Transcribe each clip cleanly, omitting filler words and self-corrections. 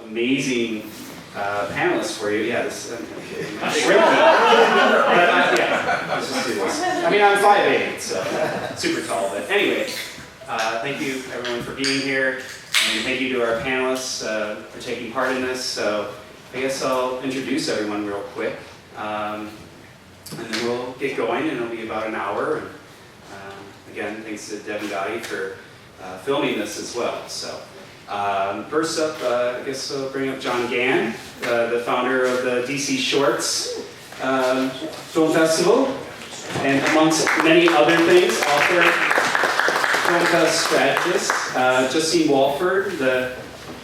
amazing panelists for you. Yeah, this I'm kidding. But yeah, let's just do this. I mean, I'm 5'8", so super tall. But anyway, thank you everyone for being here, and thank you to our panelists for taking part in this. So I guess I'll introduce everyone real quick, and then we'll get going, and it'll be about an hour. And again, thanks to Deb and Gotti for filming this as well. So. First up, I guess I'll bring up John Gann, the founder of the DC Shorts Film Festival, and amongst many other things, author, film fest strategist. Justina Walford, the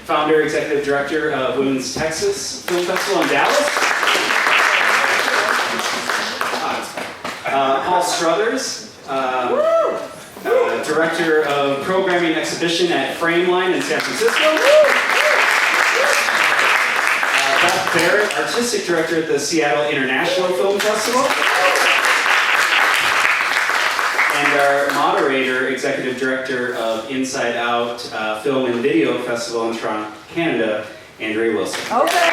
founder, executive director of Women's Texas Film Festival in Dallas. Paul Struthers. Director of Programming and Exhibition at Frameline in San Francisco. Beth Barrett, Artistic Director at the Seattle International Film Festival. And our moderator, Executive Director of Inside Out Film and Video Festival in Toronto, Canada, Andria Wilson. Okay.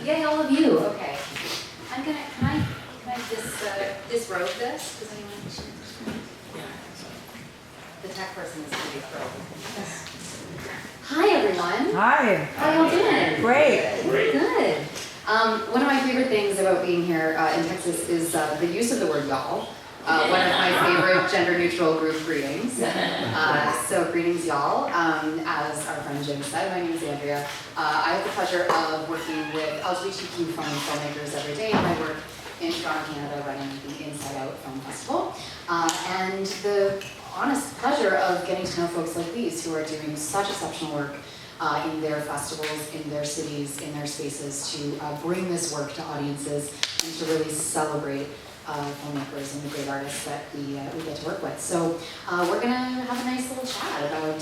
Yay, all of you. Okay. Can I disrobe this? Does anyone? The tech person is going to be thrilled. Hi, everyone. Hi. How y'all doing? Great. Good. One of my favorite things about being here in Texas is the use of the word y'all. One of my favorite gender-neutral group greetings. So greetings, y'all. As our friend Jim said, my name is Andria. I have the pleasure of working with LGBTQ filmmakers every day in my work in Toronto, Canada, running the Inside Out Film Festival. And the honest pleasure of getting to know folks like these who are doing such exceptional work in their festivals, in their cities, in their spaces to bring this work to audiences and to really celebrate filmmakers and the great artists that we get to work with. So we're going to have a nice little chat about,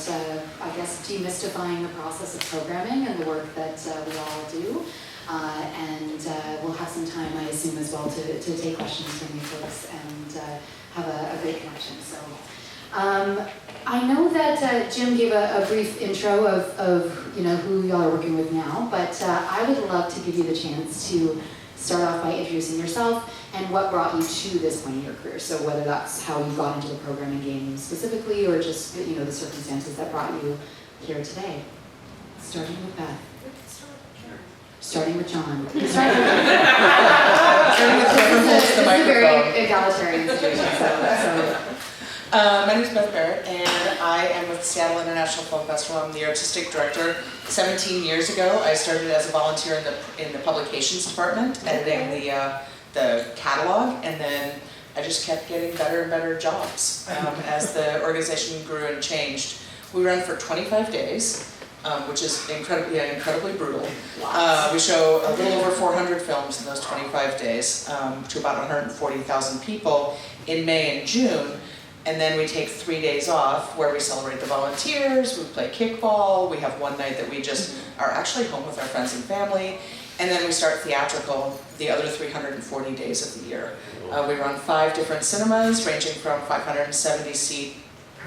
I guess, demystifying the process of programming and the work that we all do. And we'll have some time, I assume, as well, to take questions from you folks and have a great connection. So I know that Jim gave a brief intro of who y'all are working with now, but I would love to give you the chance to start off by introducing yourself and what brought you to this point in your career. So whether that's how you got into the programming game specifically, or just the circumstances that brought you here today. Starting with Beth. Starting with John. This is a very egalitarian situation. My name is Beth Barrett, and I am with Seattle International Film Festival. I'm the artistic director. 17 years ago, I started as a volunteer in the publications department, editing the catalog, and then I just kept getting better and better jobs as the organization grew and changed. We run for 25 days, which is incredibly brutal. We show a little over 400 films in those 25 days to about 140,000 people in May and June. And then we take 3 days off where we celebrate the volunteers, we play kickball, we have one night that we just are actually home with our friends and family, and then we start theatrical the other 340 days of the year. We run 5 different cinemas, ranging from 570-seat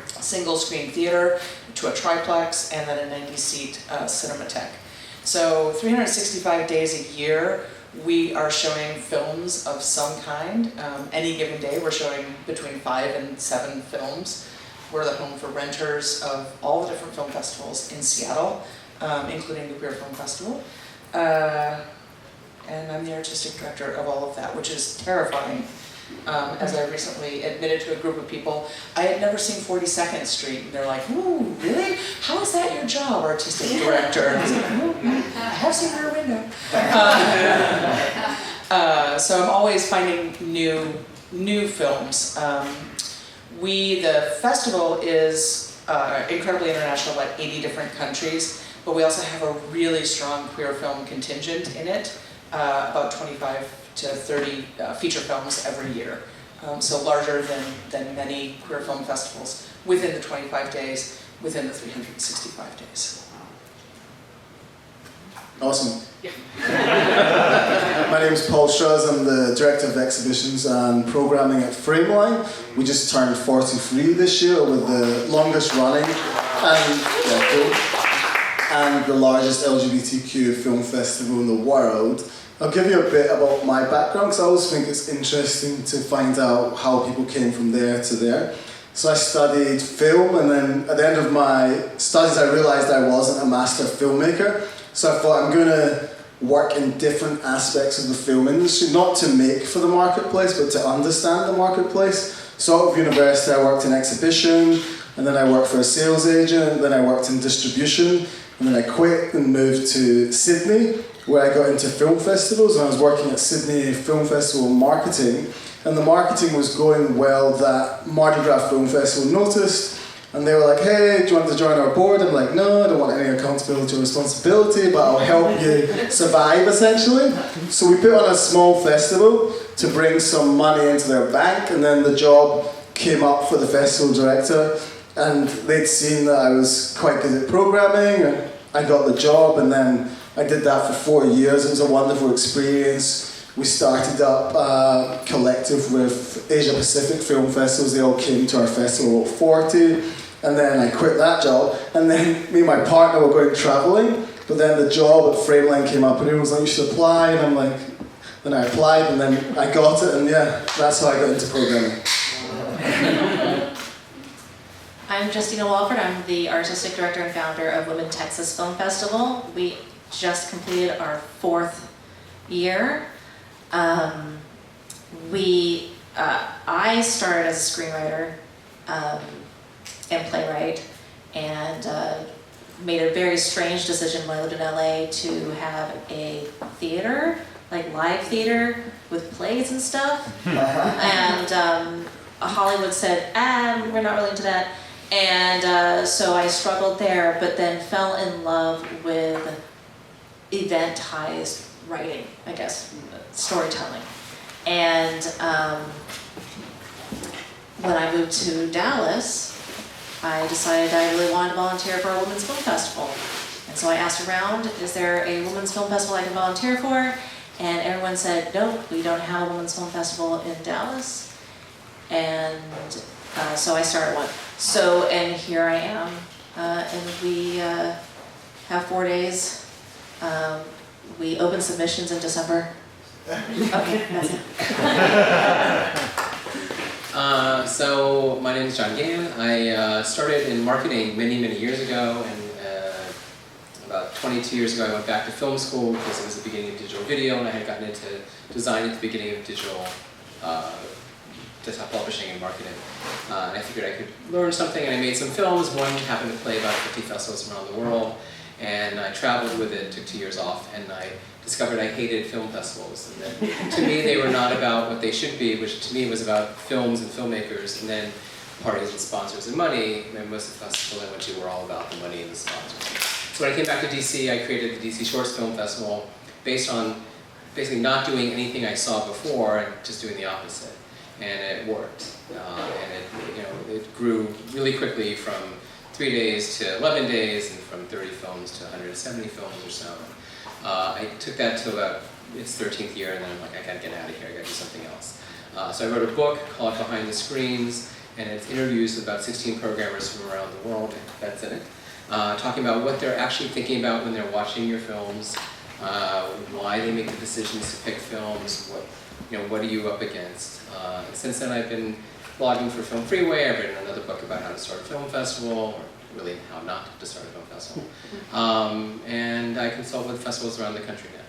single-screen theater to a triplex, and then a 90-seat cinematheque. So 365 days a year, we are showing films of some kind. Any given day, we're showing between 5 and 7 films. We're the home for renters of all the different film festivals in Seattle, including the Queer Film Festival. And I'm the artistic director of all of that, which is terrifying. As I recently admitted to a group of people, I had never seen 42nd Street, and they're like, "Ooh, really? How is that your job, artistic director?" And I was like, "Oh, I have seen Rear Window." So I'm always finding new films. The festival is incredibly international, about 80 different countries, but we also have a really strong queer film contingent in it, about 25 to 30 feature films every year. So larger than many queer film festivals within the 25 days, within the 365 days. Awesome. Yeah. My name is Paul Struthers. I'm the Director of Exhibitions and Programming at Frameline. We just turned 43 this year with the longest running and the largest LGBTQ film festival in the world. I'll give you a bit about my background because I always think it's interesting to find out how people came from there to there. So I studied film, and then at the end of my studies I realised I wasn't a master filmmaker. So I thought I'm going to work in different aspects of the film industry, not to make for the marketplace, but to understand the marketplace. So out of university I worked in exhibition, and then I worked for a sales agent, and then I worked in distribution, and then I quit and moved to Sydney, where I got into film festivals, and I was working at Sydney Film Festival marketing, and the marketing was going well that Mardi Gras Film Festival noticed, and they were like, hey, do you want to join our board? I'm like, no, I don't want any accountability or responsibility, but I'll help you survive, essentially. So we put on a small festival to bring some money into their bank, and then the job came up for the festival director, and they'd seen that I was quite good at programming, and I got the job, and then I did that for 4 years. It was a wonderful experience. We started up a collective with Asia Pacific film festivals. They all came to our festival at 40, and then I quit that job, and then me and my partner were going travelling, but then the job at Frameline came up, and everyone was like, you should apply, and I'm like, then I applied, and then I got it, and yeah, that's how I got into programming. I'm Justina Walford. I'm the Artistic Director and Founder of Women Texas Film Festival. We just completed our 4th year. I started as a screenwriter and playwright, and made a very strange decision when I lived in LA to have a theater, like live theater with plays and stuff. And Hollywood said, we're not really into that. And so I struggled there, but then fell in love with eventized writing, I guess, storytelling. And when I moved to Dallas, I decided I really wanted to volunteer for a women's film festival. And so I asked around, is there a women's film festival I can volunteer for? And everyone said, no, we don't have a women's film festival in Dallas. And so I started one. So, and here I am, and we have 4 days. We open submissions in December. Okay, that's it. So my name is Gann. I started in marketing many years ago, and about 22 years ago I went back to film school because it was the beginning of digital video, and I had gotten into design at the beginning of digital desktop publishing and marketing. And I figured I could learn something, and I made some films. One happened to play about 50 festivals around the world, and I traveled with it, took 2 years off, and I discovered I hated film festivals. And that, to me, they were not about what they should be, which to me was about films and filmmakers, and then parties and sponsors and money. And most of the festivals I went to were all about the money and the sponsors. So when I came back to DC, I created the DC Shorts Film Festival based on basically not doing anything I saw before and just doing the opposite. And it worked. And it grew really quickly from 3 days to 11 days, and from 30 films to 170 films or so. I took that to about its 13th year, and then I'm like, I gotta get out of here, I gotta do something else. So I wrote a book called Behind the Screens, and it's interviews with about 16 programmers from around the world, that's in it, talking about what they're actually thinking about when they're watching your films, why they make the decisions to pick films, what are you up against. And since then I've been blogging for Film Freeway. I've written another book about how to start a film festival, or really how not to start a film festival. And I consult with festivals around the country now.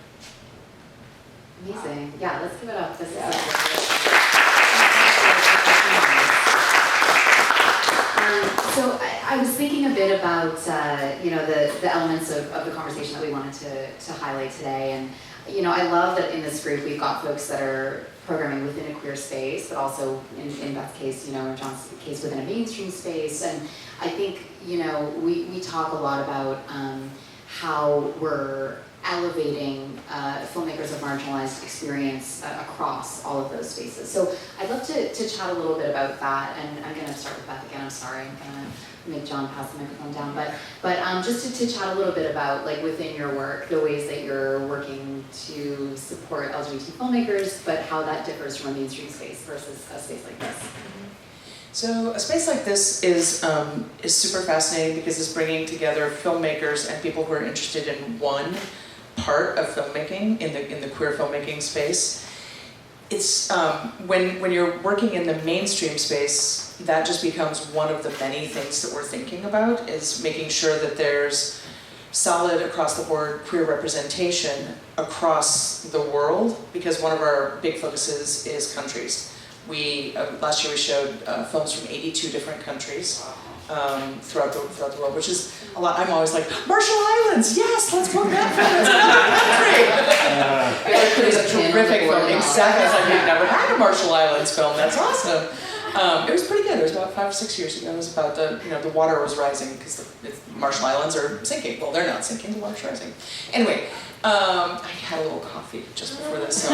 Amazing. Yeah, let's give it up. This is so I was thinking a bit about the elements of the conversation that we wanted to highlight today, and I love that in this group we've got folks that are programming within a queer space, but also in Beth's case, in John's case, within a mainstream space. And I think we talk a lot about how we're elevating filmmakers of marginalized experience across all of those spaces. So I'd love to chat a little bit about that, and I'm going to start with Beth again. I'm sorry, I'm going to make John pass the microphone down, but just to chat a little bit about, like, within your work, the ways that you're working to support LGBT filmmakers, but how that differs from a mainstream space versus a space like this. So a space like this is super fascinating because it's bringing together filmmakers and people who are interested in one part of filmmaking in the queer filmmaking space. It's when you're working in the mainstream space, that just becomes one of the many things that we're thinking about, is making sure that there's solid across the board queer representation across the world, because one of our big focuses is countries. Last year we showed films from 82 different countries throughout the world, which is a lot. I'm always like, Marshall Islands, yes, let's book that film, it's another country. It's a terrific film, exactly. It's like, we've never had a Marshall Islands film, that's awesome. It was pretty good. It was about 5 or 6 years ago. It was about the water was rising because the Marshall Islands are sinking. Well, they're not sinking, the water's rising. Anyway, I had a little coffee just before this.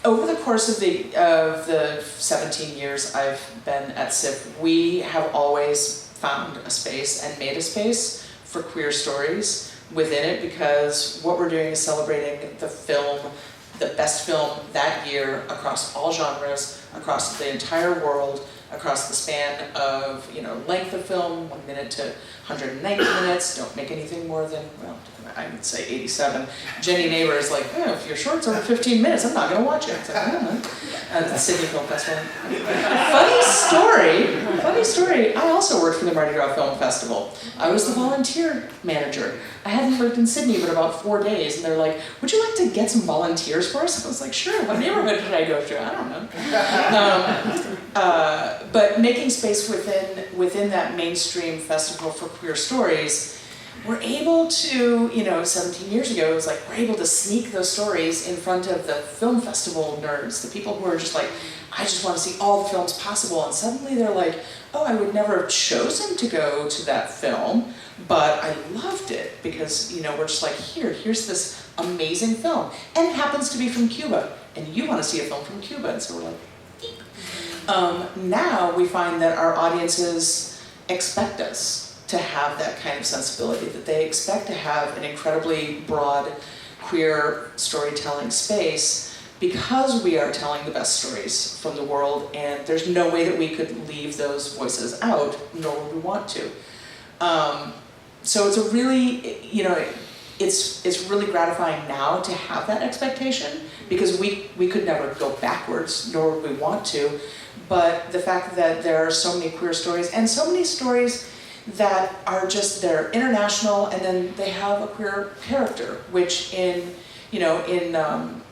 Over the course of the 17 years I've been at SIP, we have always found a space and made a space for queer stories within it, because what we're doing is celebrating the best film that year across all genres, across the entire world, across the span of length of film, 1 minute to 190 minutes. Don't make anything more than, well, I would say 87. Jenny Neighbor is like, oh, if your short's over 15 minutes, I'm not going to watch it. It's like, I don't know. At the Sydney Film Festival. Funny story, I also worked for the Mardi Gras Film Festival. I was the volunteer manager. I hadn't worked in Sydney but about 4 days, and they're like, would you like to get some volunteers for us? I was like, sure, what neighborhood should I go to? I don't know. But making space within that mainstream festival for queer stories, we're able to, 17 years ago, it was like, we're able to sneak those stories in front of the film festival nerds, the people who are just like, I just want to see all the films possible, and suddenly they're like, oh, I would never have chosen to go to that film, but I loved it, because, we're just like, here's this amazing film, and it happens to be from Cuba, and you want to see a film from Cuba, and so we're like, now we find that our audiences expect us to have that kind of sensibility, that they expect to have an incredibly broad queer storytelling space, because we are telling the best stories from the world, and there's no way that we could leave those voices out, nor would we want to. So it's a really, it's really gratifying now to have that expectation, because we could never go backwards, nor would we want to. But the fact that there are so many queer stories, and so many stories that are just, they're international, and then they have a queer character, which in a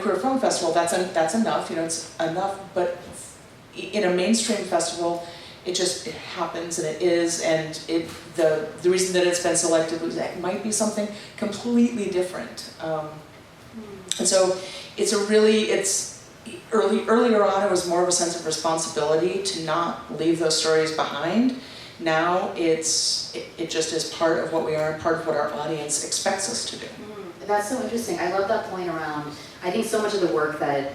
queer film festival, that's enough, it's enough, but in a mainstream festival, it happens, and it is, and the reason that it's been selected was that it might be something completely different. And so earlier on, it was more of a sense of responsibility to not leave those stories behind. Now it just is part of what we are, and part of what our audience expects us to do. That's so interesting. I love that point around, I think so much of the work that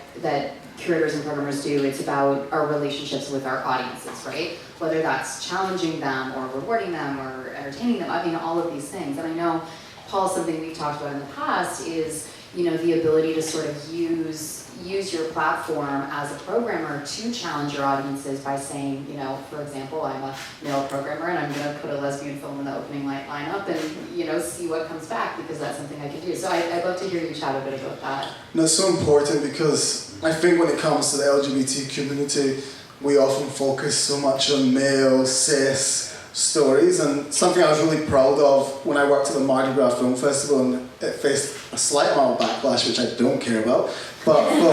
curators and programmers do, it's about our relationships with our audiences, right? Whether that's challenging them or rewarding them or entertaining them, I mean, all of these things. And I know, Paul, something we've talked about in the past is, the ability to sort of use your platform as a programmer to challenge your audiences by saying, for example, I'm a male programmer and I'm going to put a lesbian film in the opening lineup and, see what comes back, because that's something I can do. So I'd love to hear you chat a bit about that. No, it's so important, because I think when it comes to the LGBT community, we often focus so much on male, cis stories, and something I was really proud of when I worked at the Mardi Gras Film Festival, and it faced a slight amount of backlash, which I don't care about, but for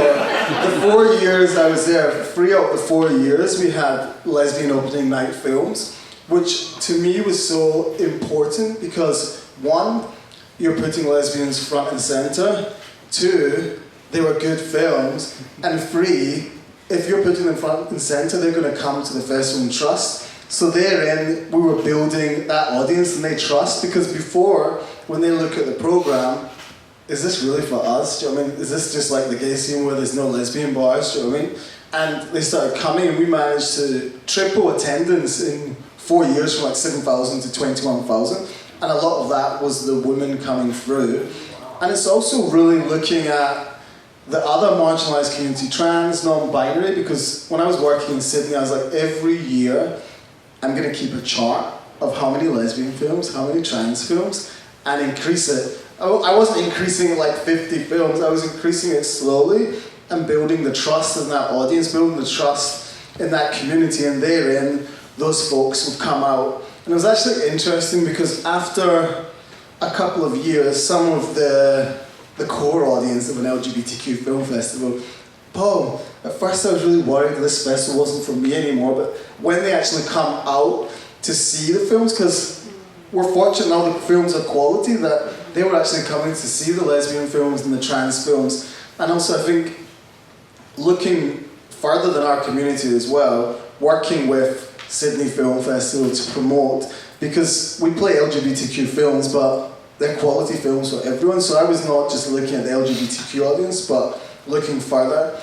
the 4 years I was there, 3 out of the 4 years we had lesbian opening night films, which to me was so important, because 1, you're putting lesbians front and center, 2, they were good films, and 3, if you're putting them front and center, they're going to come to the festival and trust. So therein, we were building that audience and they trust, because before, when they look at the program, is this really for us? Do you know what I mean? Is this just like the gay scene where there's no lesbian bars? Do you know what I mean? And they started coming and we managed to triple attendance in 4 years from like 7,000 to 21,000. And a lot of that was the women coming through. And it's also really looking at the other marginalised community, trans, non-binary, because when I was working in Sydney, I was like, every year, I'm going to keep a chart of how many lesbian films, how many trans films, and increase it. I wasn't increasing it like 50 films, I was increasing it slowly and building the trust in that audience, building the trust in that community, and therein, those folks would come out. And it was actually interesting because after a couple of years, some of the core audience of an LGBTQ film festival, Paul, at first I was really worried this festival wasn't for me anymore, but when they actually come out to see the films, because we're fortunate now the films are quality, that they were actually coming to see the lesbian films and the trans films. And also I think looking further than our community as well, working with Sydney Film Festival to promote, because we play LGBTQ films, but they're quality films for everyone, so I was not just looking at the LGBTQ audience, but looking further.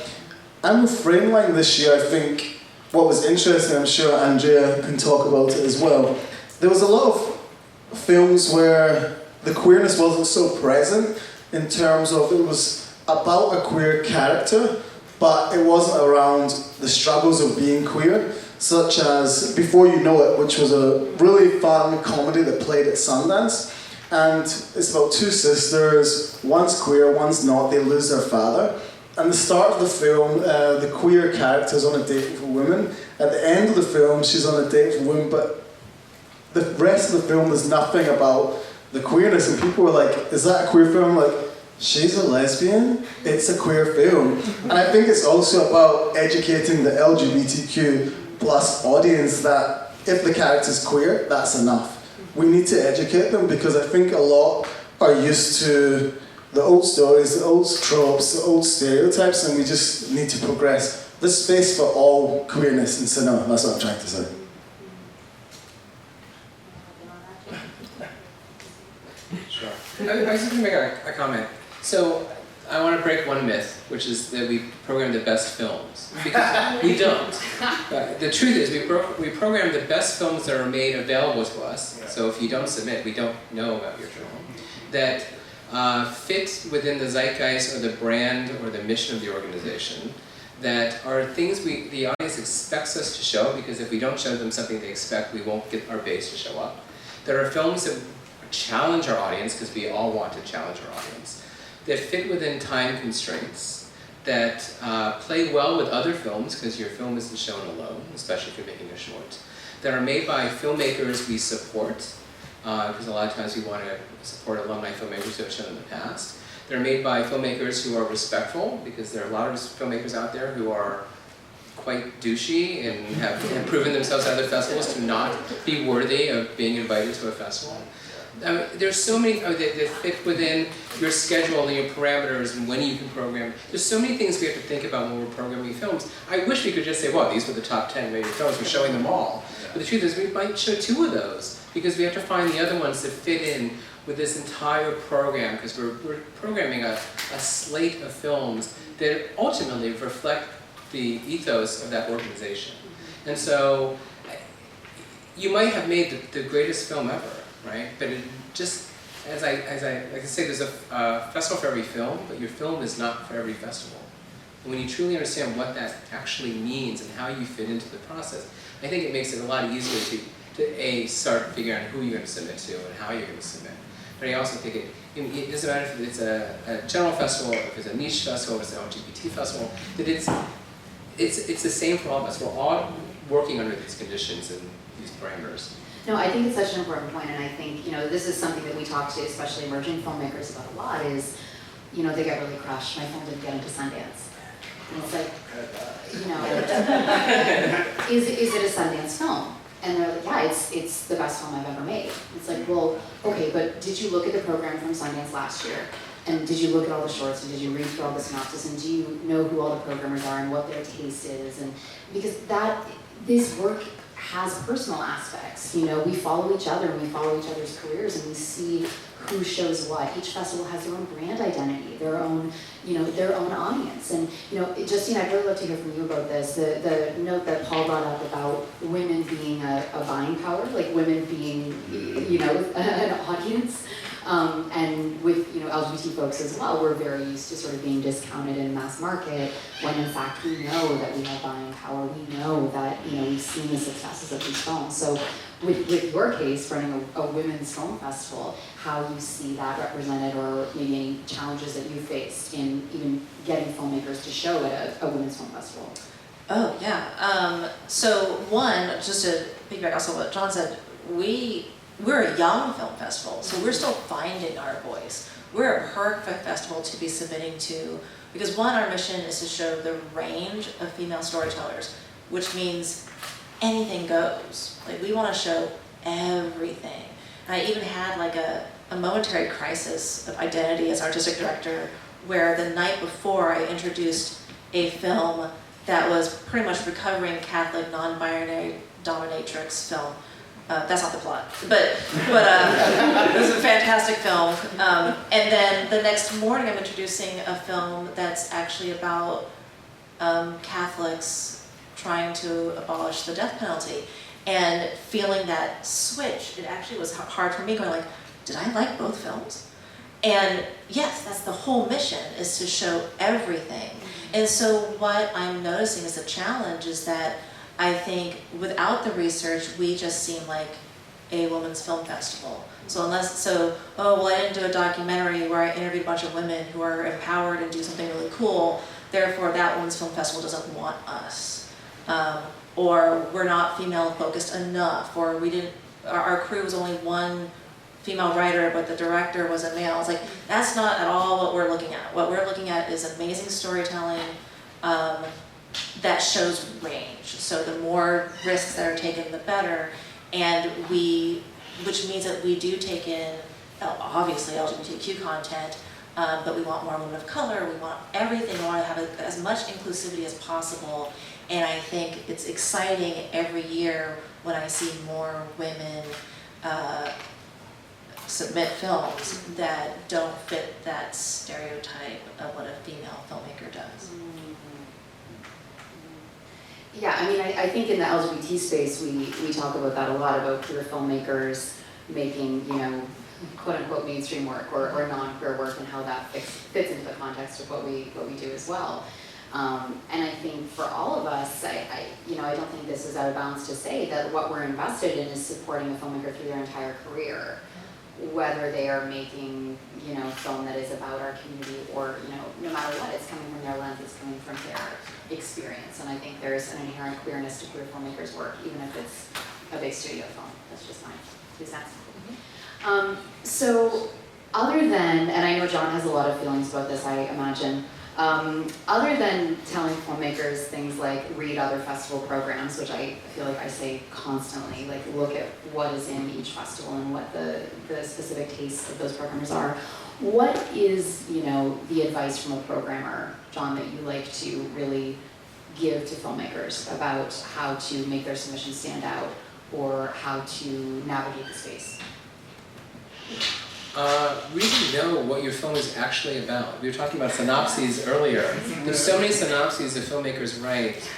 And with Frameline this year, I think what was interesting, I'm sure Andria can talk about it as well, there was a lot of films where the queerness wasn't so present in terms of it was about a queer character, but it wasn't around the struggles of being queer, such as Before You Know It, which was a really fun comedy that played at Sundance. And it's about two sisters, one's queer, one's not, they lose their father. And the start of the film, the queer character's on a date with a woman. At the end of the film, she's on a date with a woman, but the rest of the film there's nothing about the queerness. And people were like, is that a queer film? Like, she's a lesbian, it's a queer film. And I think it's also about educating the LGBTQ plus audience that if the character's queer, that's enough. We need to educate them, because I think a lot are used to the old stories, the old tropes, the old stereotypes, and we just need to progress. There's space for all queerness in cinema, that's what I'm trying to say. Sure. I was just going to make a comment. So I want to break one myth, which is that we program the best films. Because we don't. The truth is, we program the best films that are made available to us. So if you don't submit, we don't know about your film. That fit within the zeitgeist or the brand or the mission of the organization. That are things the audience expects us to show, because if we don't show them something they expect, we won't get our base to show up. There are films that challenge our audience, because we all want to challenge our audience. That fit within time constraints, that play well with other films, because your film isn't shown alone, especially if you're making a short. That are made by filmmakers we support, because a lot of times we want to support alumni filmmakers who have shown in the past. They're made by filmmakers who are respectful, because there are a lot of filmmakers out there who are quite douchey and have proven themselves at other festivals to not be worthy of being invited to a festival. There's so many that fit within your schedule and your parameters and when you can program. There's so many things we have to think about when we're programming films. I wish we could just say, well, these were the top 10 rated films, we're showing them all. But the truth is, we might show 2 of those, because we have to find the other ones that fit in with this entire program, because we're programming a slate of films that ultimately reflect the ethos of that organization. And so, you might have made the greatest film ever, right? But it just, as I like to say, there's a festival for every film, but your film is not for every festival. And when you truly understand what that actually means and how you fit into the process, I think it makes it a lot easier to start figuring out who you're going to submit to and how you're going to submit. But I also think it doesn't matter if it's a general festival, if it's a niche festival, if it's an LGBT festival, that it's the same for all of us. We're all working under these conditions and these parameters. No, I think it's such an important point, and I think, this is something that we talk to, especially emerging filmmakers, about a lot, is, they get really crushed. My film didn't get into Sundance. And it's like, is it a Sundance film? And they're like, yeah, it's the best film I've ever made. It's like, well, okay, but did you look at the program from Sundance last year? And did you look at all the shorts, and did you read through all the synopsis, and do you know who all the programmers are and what their taste is? And because this work has personal aspects. You know, we follow each other and we follow each other's careers and we see who shows what. Each festival has their own brand identity, their own, you know, their own audience. And, you know, Justina, I'd really love to hear from you about this. The note that Paul brought up about women being a buying power, like women being, you know, an audience. And with, you know, LGBT folks as well, we're very used to sort of being discounted in mass market when in fact we know that we have buying power. We know that, you know, we've seen the successes of these films. So with your case, running a women's film festival, how you see that represented, or maybe any challenges that you faced in even getting filmmakers to show at a women's film festival? Oh, yeah. So one, just to piggyback also what John said, we're a young film festival, so we're still finding our voice. We're a perfect festival to be submitting to, because one, our mission is to show the range of female storytellers, which means anything goes. Like, we want to show everything. And I even had like a momentary crisis of identity as artistic director, where the night before I introduced a film that was pretty much recovering Catholic non-binary dominatrix film. That's not the plot, but it was a fantastic film. And then the next morning I'm introducing a film that's actually about Catholics trying to abolish the death penalty. And feeling that switch, it actually was hard for me, going like, did I like both films? And yes, that's the whole mission, is to show everything. And so what I'm noticing as a challenge is that I think without the research, we just seem like a women's film festival. So oh, well, I didn't do a documentary where I interviewed a bunch of women who are empowered and do something really cool, therefore that women's film festival doesn't want us. Or we're not female focused enough, or our crew was only one female writer, but the director was a male. It's like, that's not at all what we're looking at. What we're looking at is amazing storytelling, that shows range. So the more risks that are taken, the better. And which means that we do take in, obviously, LGBTQ content, but we want more women of color, we want everything, we want to have as much inclusivity as possible. And I think it's exciting every year when I see more women submit films that don't fit that stereotype of what a female filmmaker does. Yeah, I mean, I think in the LGBT space, we talk about that a lot, about queer filmmakers making, you know, quote unquote mainstream work or non-queer work, and how that fits into the context of what we do as well. And I think for all of us, I don't think this is out of bounds to say that what we're invested in is supporting a filmmaker through their entire career, whether they are making, you know, film that is about our community, or, you know, no matter what, it's coming from their lens, it's coming from their experience. And I think there's an inherent queerness to queer filmmakers' work, even if it's a big studio film. That's just my 2 cents. So other than, and I know John has a lot of feelings about this, I imagine, other than telling filmmakers things like read other festival programs, which I feel like I say constantly, like look at what is in each festival and what the specific tastes of those programmers are, what is, you know, the advice from a programmer, John, that you like to really give to filmmakers about how to make their submissions stand out, or how to navigate the space? Really know what your film is actually about. We were talking about synopses earlier. There's so many synopses that filmmakers write.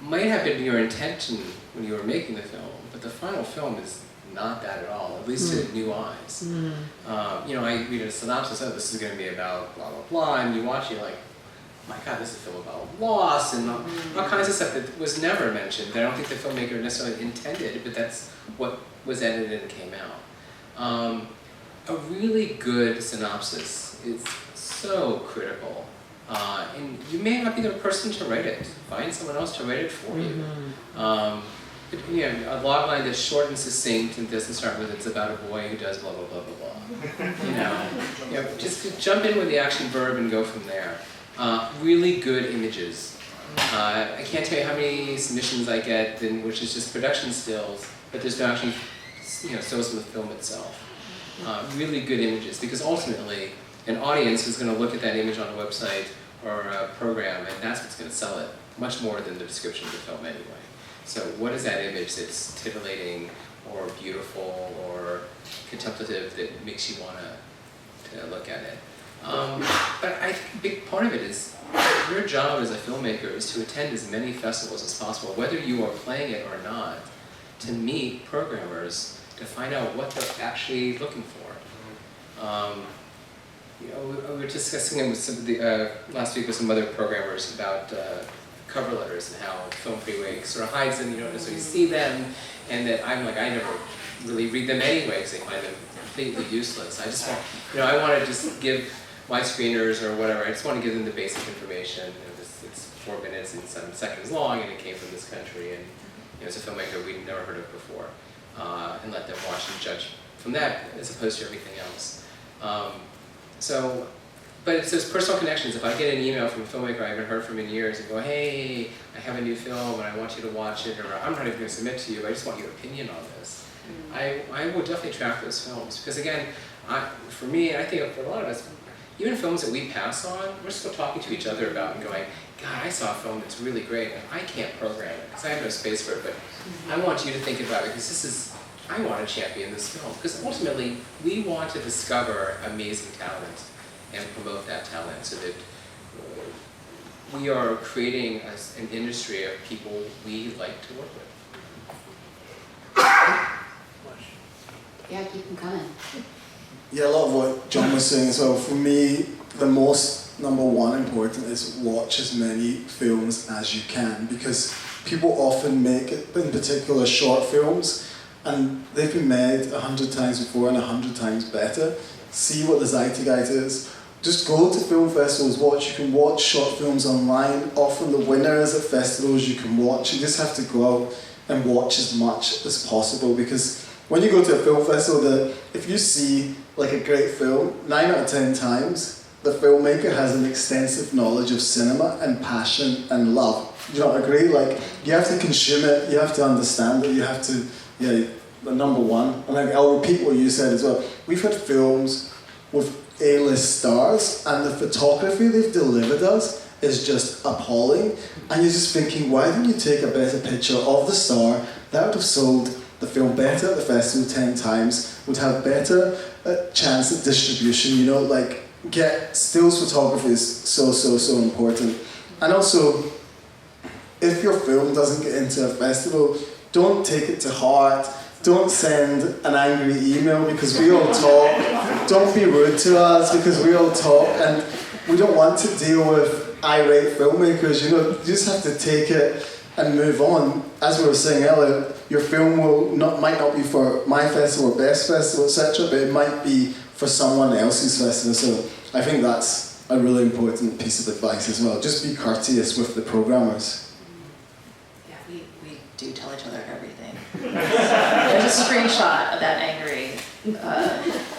Might have been your intention when you were making the film, but the final film is not that at all, at least to new eyes. You know, I read a synopsis, oh, this is going to be about blah, blah, blah, and you watch it, you're like, my God, this is a film about loss and all kinds of stuff that was never mentioned. I don't think the filmmaker necessarily intended, but that's what was edited and came out. A really good synopsis is so critical. And you may not be the person to write it. Find someone else to write it for you. But, you know, a logline that's short and succinct and doesn't start with "it's about a boy who does blah blah blah blah blah." You know, just jump in with the action verb and go from there. Really good images. I can't tell you how many submissions I get, which is just production stills, but there's no actually, you know, stills from the film itself. Really good images, because ultimately an audience is going to look at that image on a website or a program, and that's what's going to sell it, much more than the description of the film anyway. So what is that image that's titillating or beautiful or contemplative that makes you want to look at it? But I think a big part of it is your job as a filmmaker is to attend as many festivals as possible, whether you are playing it or not, to meet programmers, to find out what they're actually looking for. You know, we were discussing it with some of the, last week with some other programmers about cover letters and how Film Freeway sort of hides them, you don't necessarily see them, and that I'm like, I never really read them anyway because I find them completely useless. I just want, you know, I want to just give my screeners or whatever, I just want to give them the basic information. You know, it's 4 minutes and 7 seconds long, and it came from this country, and you know, it's a filmmaker we'd never heard of before, and let them watch and judge from that as opposed to everything else. But it's those personal connections. If I get an email from a filmmaker I haven't heard from in years and go, hey, I have a new film and I want you to watch it, or I'm not even going to submit to you, I just want your opinion on this. I will definitely track those films. Because again, for me, and I think for a lot of us, even films that we pass on, we're still talking to each other about and going, God, I saw a film that's really great and I can't program it because I have no space for it, but I want you to think about it because I want to champion this film. Because ultimately, we want to discover amazing talent and promote that talent so that we are creating an industry of people we like to work with. Yeah, keep them coming. Yeah, a lot of what John was saying as well. For me, the most number one important is watch as many films as you can, because people often make, in particular, short films, and they've been made 100 times before and 100 times better. See what the zeitgeist is. Just go to film festivals, watch. You can watch short films online. Often the winners at festivals you can watch. You just have to go out and watch as much as possible, because when you go to a film festival, if you see like a great film, 9 out of 10 times, the filmmaker has an extensive knowledge of cinema and passion and love. Do you not agree? Like, you have to consume it, you have to understand it, you have to, yeah, the number one. And I'll repeat what you said as well. We've had films with A-list stars, and the photography they've delivered us is just appalling. And you're just thinking, why didn't you take a better picture of the star? That would have sold the film better at the festival 10 times, would have better chance at distribution, you know, like, get stills photography is so important. And also, if your film doesn't get into a festival, don't take it to heart. Don't send an angry email, because we all talk. Don't be rude to us, because we all talk, and we don't want to deal with irate filmmakers. You know, you just have to take it and move on. As we were saying earlier, your film might not be for my festival or Beth's festival, etc., but it might be for someone else's festival. So I think that's a really important piece of advice as well. Just be courteous with the programmers. Yeah, we do tell each other everything. There's a screenshot of that angry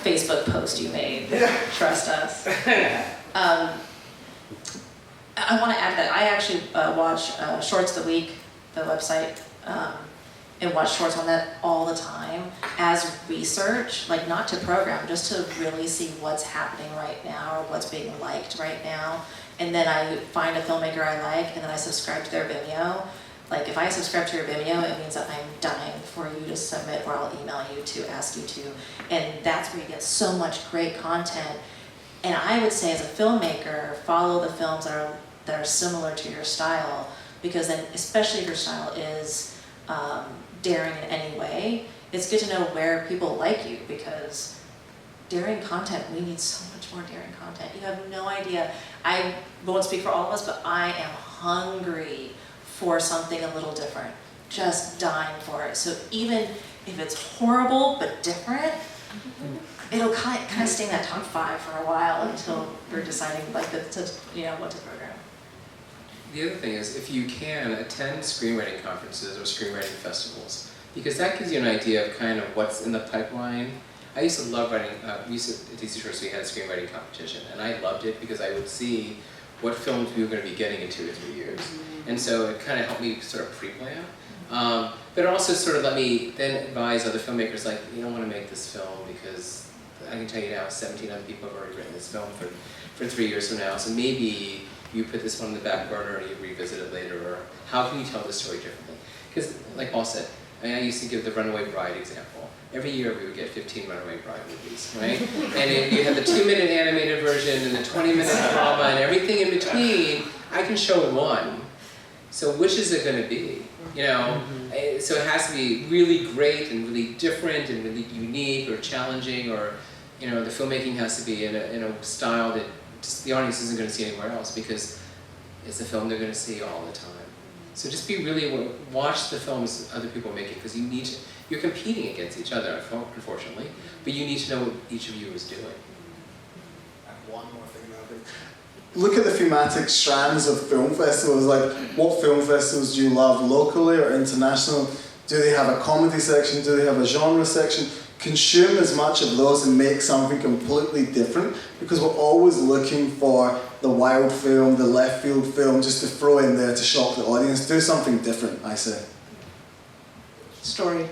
Facebook post you made. Trust us. I want to add that I actually watch Shorts of the Week, the website, and watch shorts on that all the time as research, like not to program, just to really see what's happening right now or what's being liked right now. And then I find a filmmaker I like, and then I subscribe to their Vimeo. Like, if I subscribe to your Vimeo, it means that I'm dying for you to submit, or I'll email you to ask you to. And that's where you get so much great content. And I would say, as a filmmaker, follow the films that are similar to your style, because then, especially if your style is daring in any way, it's good to know where people like you, because daring content, we need so much more daring content. You have no idea. I won't speak for all of us, but I am hungry for something a little different, just dying for it. So even if it's horrible but different, it'll kind of stay in that top 5 for a while until we're deciding like what to program. The other thing is, if you can, attend screenwriting conferences or screenwriting festivals, because that gives you an idea of kind of what's in the pipeline. I used to love writing, at DC Shorts we had a screenwriting competition, and I loved it because I would see what films we were going to be getting in 2 or 3 years. And so it kind of helped me sort of pre-plan. But it also sort of let me then advise other filmmakers, like, you don't want to make this film because I can tell you now 17 other people have already written this film for 3 years from now, so maybe you put this one in the back burner and you revisit it later, or how can you tell the story differently? Because, like Paul said, I used to give the Runaway Bride example. Every year we would get 15 Runaway Bride movies, right? And you have the 2-minute animated version and the 20-minute drama and everything in between. I can show one. So which is it going to be? You know, so it has to be really great and really different and really unique or challenging, or you know, the filmmaking has to be in a style that just the audience isn't going to see anywhere else, because it's a film they're going to see all the time. So just be really, watch the films other people are making, because you're competing against each other, unfortunately, but you need to know what each of you is doing. And one more thing, look at the thematic strands of film festivals. Like, what film festivals do you love, locally or international? Do they have a comedy section? Do they have a genre section? Consume as much of those and make something completely different, because we're always looking for the wild film, the left field film, just to throw in there to shock the audience. Do something different, I say. Story.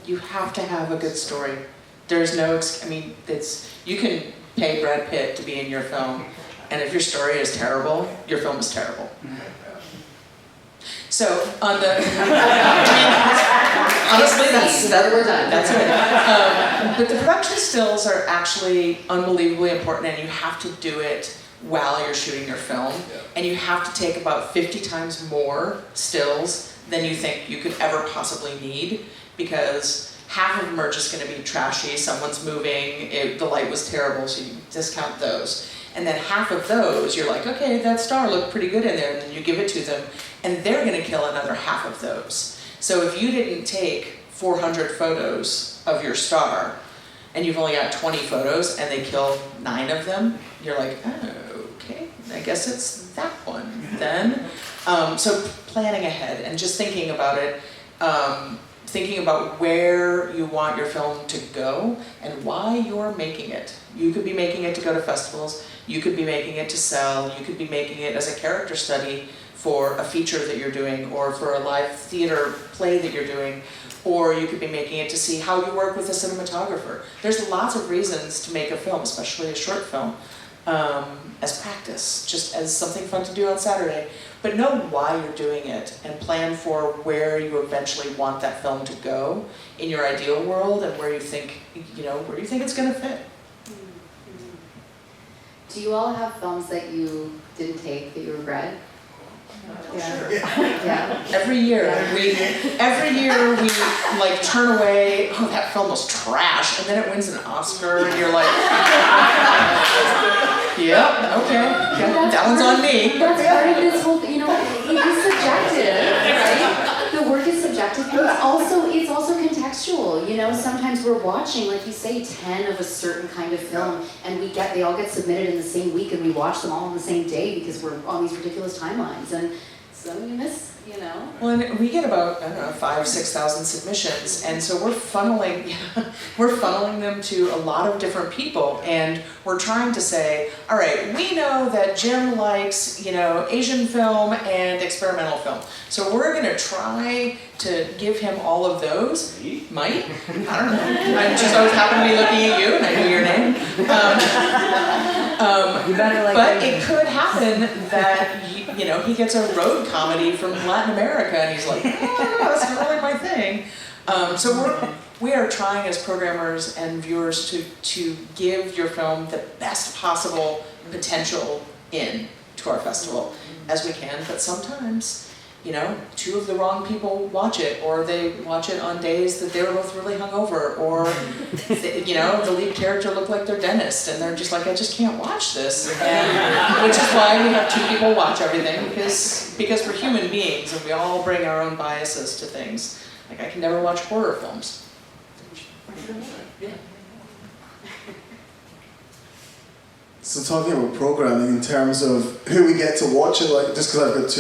You have to have a good story. There's no, I mean, you can pay Brad Pitt to be in your film, and if your story is terrible, your film is terrible. So on the, honestly, that's it. But the production stills are actually unbelievably important, and you have to do it while you're shooting your film, and you have to take about 50 times more stills than you think you could ever possibly need, because half of them are just going to be trashy. Someone's moving, the light was terrible, so you discount those. And then half of those, you're like, okay, that star looked pretty good in there, and then you give it to them, and they're going to kill another half of those. So if you didn't take 400 photos of your star, and you've only got 20 photos, and they kill 9 of them, you're like, oh, okay, I guess it's that one then. So planning ahead and just thinking about it, thinking about where you want your film to go and why you're making it. You could be making it to go to festivals, you could be making it to sell, you could be making it as a character study for a feature that you're doing, or for a live theater play that you're doing, or you could be making it to see how you work with a cinematographer. There's lots of reasons to make a film, especially a short film, as practice, just as something fun to do on Saturday. But know why you're doing it, and plan for where you eventually want that film to go in your ideal world, and where you think, where you think it's going to fit. Do you all have films that you didn't take that you regret? Yeah. Yeah. Every year we like turn away, oh, that film was trash, and then it wins an Oscar, and you're like, yep, okay, that one's on me. That's part of this whole, it's subjective, right? The work is subjective, and it's also contextual. Sometimes we're watching, like you say, 10 of a certain kind of film, and they all get submitted in the same week, and we watch them all on the same day because we're on these ridiculous timelines, and so you miss, Well, and we get about, 5,000-6,000 submissions, and so we're funneling them to a lot of different people, and we're trying to say, all right, we know that Jim likes, Asian film and experimental film, so we're going to try to give him all of those. Might? I don't know. I just always happen to be looking at you, and I knew your name. But it could happen that he gets a road comedy from Latin America, and he's like, oh, that's not really my thing. So we are trying as programmers and viewers to give your film the best possible potential to our festival as we can, but sometimes, 2 of the wrong people watch it, or they watch it on days that they were both really hungover, or, the lead character looked like their dentist, and they're just like, I just can't watch this. And, which is why we have 2 people watch everything, because we're human beings, and we all bring our own biases to things. Like, I can never watch horror films. So talking about programming in terms of who we get to watch it, like just because I've got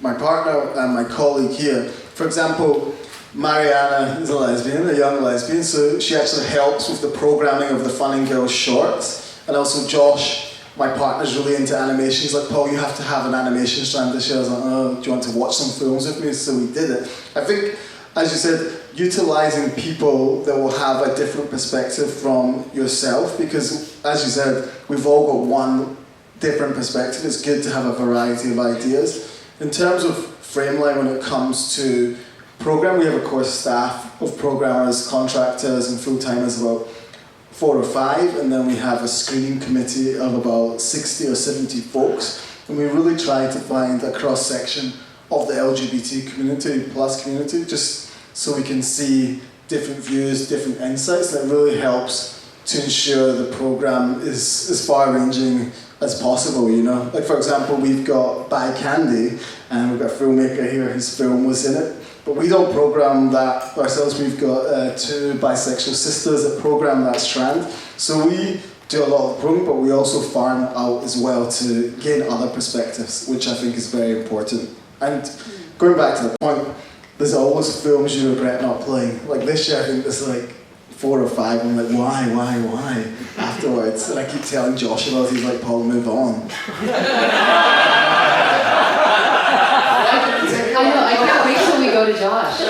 my partner and my colleague here. For example, Mariana is a young lesbian, so she actually helps with the programming of the Fun and Girls shorts. And also Josh, my partner's really into animation. He's like, Paul, you have to have an animation strand this year. I was like, oh, do you want to watch some films with me? So we did it. I think, as you said, utilising people that will have a different perspective from yourself, because as you said, we've all got one different perspective. It's good to have a variety of ideas. In terms of Frameline, when it comes to program, we have a core staff of programmers, contractors and full-timers, about 4 or 5, and then we have a screening committee of about 60 or 70 folks, and we really try to find a cross-section of the LGBT community, plus community, just so we can see different views, different insights, and it really helps to ensure the program is as far-ranging as possible, you know. Like, for example, we've got Buy Candy, and we've got a filmmaker here whose film was in it, but we don't program that ourselves. We've got 2 bisexual sisters that program that strand, so we do a lot of the programming, but we also farm out as well to gain other perspectives, which I think is very important. And going back to the point, there's always films you regret not playing. Like this year, I think there's like 4 or 5. I'm like, why? Afterwards, and I keep telling Josh about it. He's like, Paul, move on. I can't wait till we go to Josh.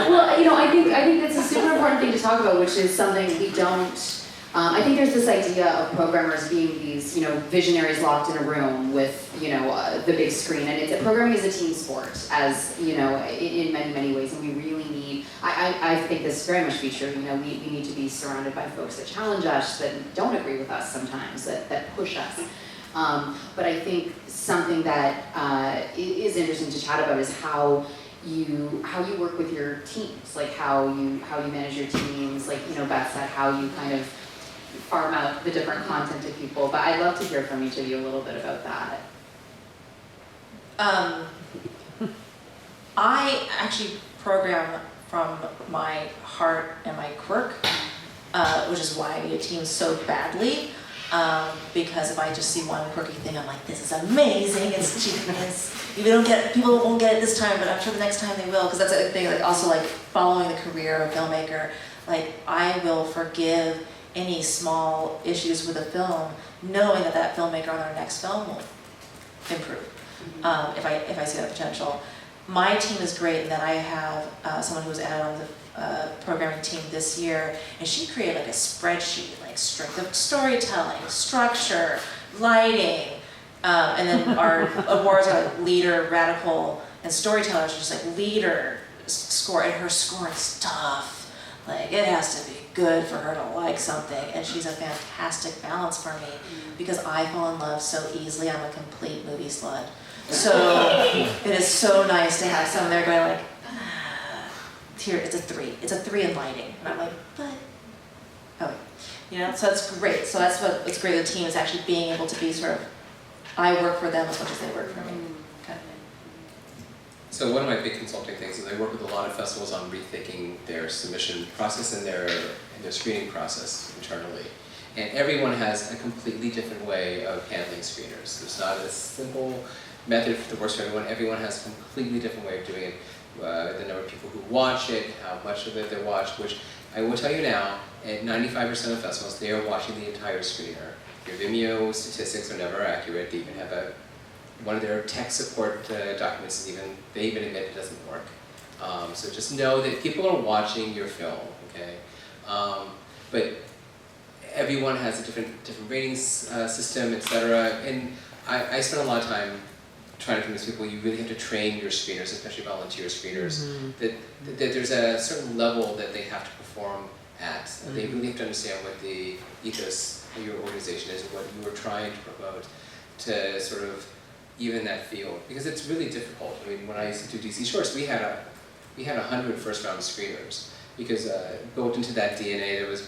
Well, you know, I think that's a super important thing to talk about, which is something we don't. I think there's this idea of programmers being these, you know, visionaries locked in a room with, you know, the big screen, and programming is a team sport, as you know, in many ways, and we really need. I think this very much be true. You know, we need to be surrounded by folks that challenge us, that don't agree with us sometimes, that push us. But I think something that is interesting to chat about is how you work with your teams, like how you manage your teams, like, you know, Beth said, how you kind of farm out the different content to people. But I'd love to hear from each of you a little bit about that. I actually program from my heart and my quirk, which is why I need a team so badly. Because if I just see one quirky thing, I'm like, this is amazing, it's genius. People won't get it this time, but I'm sure the next time they will, because that's a thing, like also like following the career of a filmmaker, like I will forgive any small issues with a film, knowing that filmmaker on their next film will improve, if I see that potential. My team is great in that I have someone who was added on the programming team this year, and she created like a spreadsheet, like strength of storytelling, structure, lighting, and then our awards are like leader, radical, and storyteller. She's just like leader, score, and her scoring stuff. Like it has to be good for her to like something, and she's a fantastic balance for me because I fall in love so easily. I'm a complete movie slut. So it is so nice to have someone there going like, here, it's a 3. It's a 3 in lighting. And I'm like, but, oh, you know, so that's great. So that's what's great with the team is actually being able to be sort of, I work for them as much as they work for me. Okay. So one of my big consulting things is I work with a lot of festivals on rethinking their submission process and their screening process internally. And everyone has a completely different way of handling screeners. There's not a simple method that works for everyone. Everyone has a completely different way of doing it. The number of people who watch it, how much of it they watch, which I will tell you now, at 95% of festivals, they are watching the entire screener. Your Vimeo statistics are never accurate. They even have one of their tech support documents, they even admit it doesn't work. So just know that people are watching your film, okay? But everyone has a different ratings system, etc. And I spend a lot of time trying to convince people you really have to train your screeners, especially volunteer screeners, that there's a certain level that they have to perform at. They really have to understand what the ethos of your organization is, what you are trying to promote, to sort of even that field. Because it's really difficult. I mean, when I used to do DC Shorts, we had 100 first-round screeners, because built into that DNA of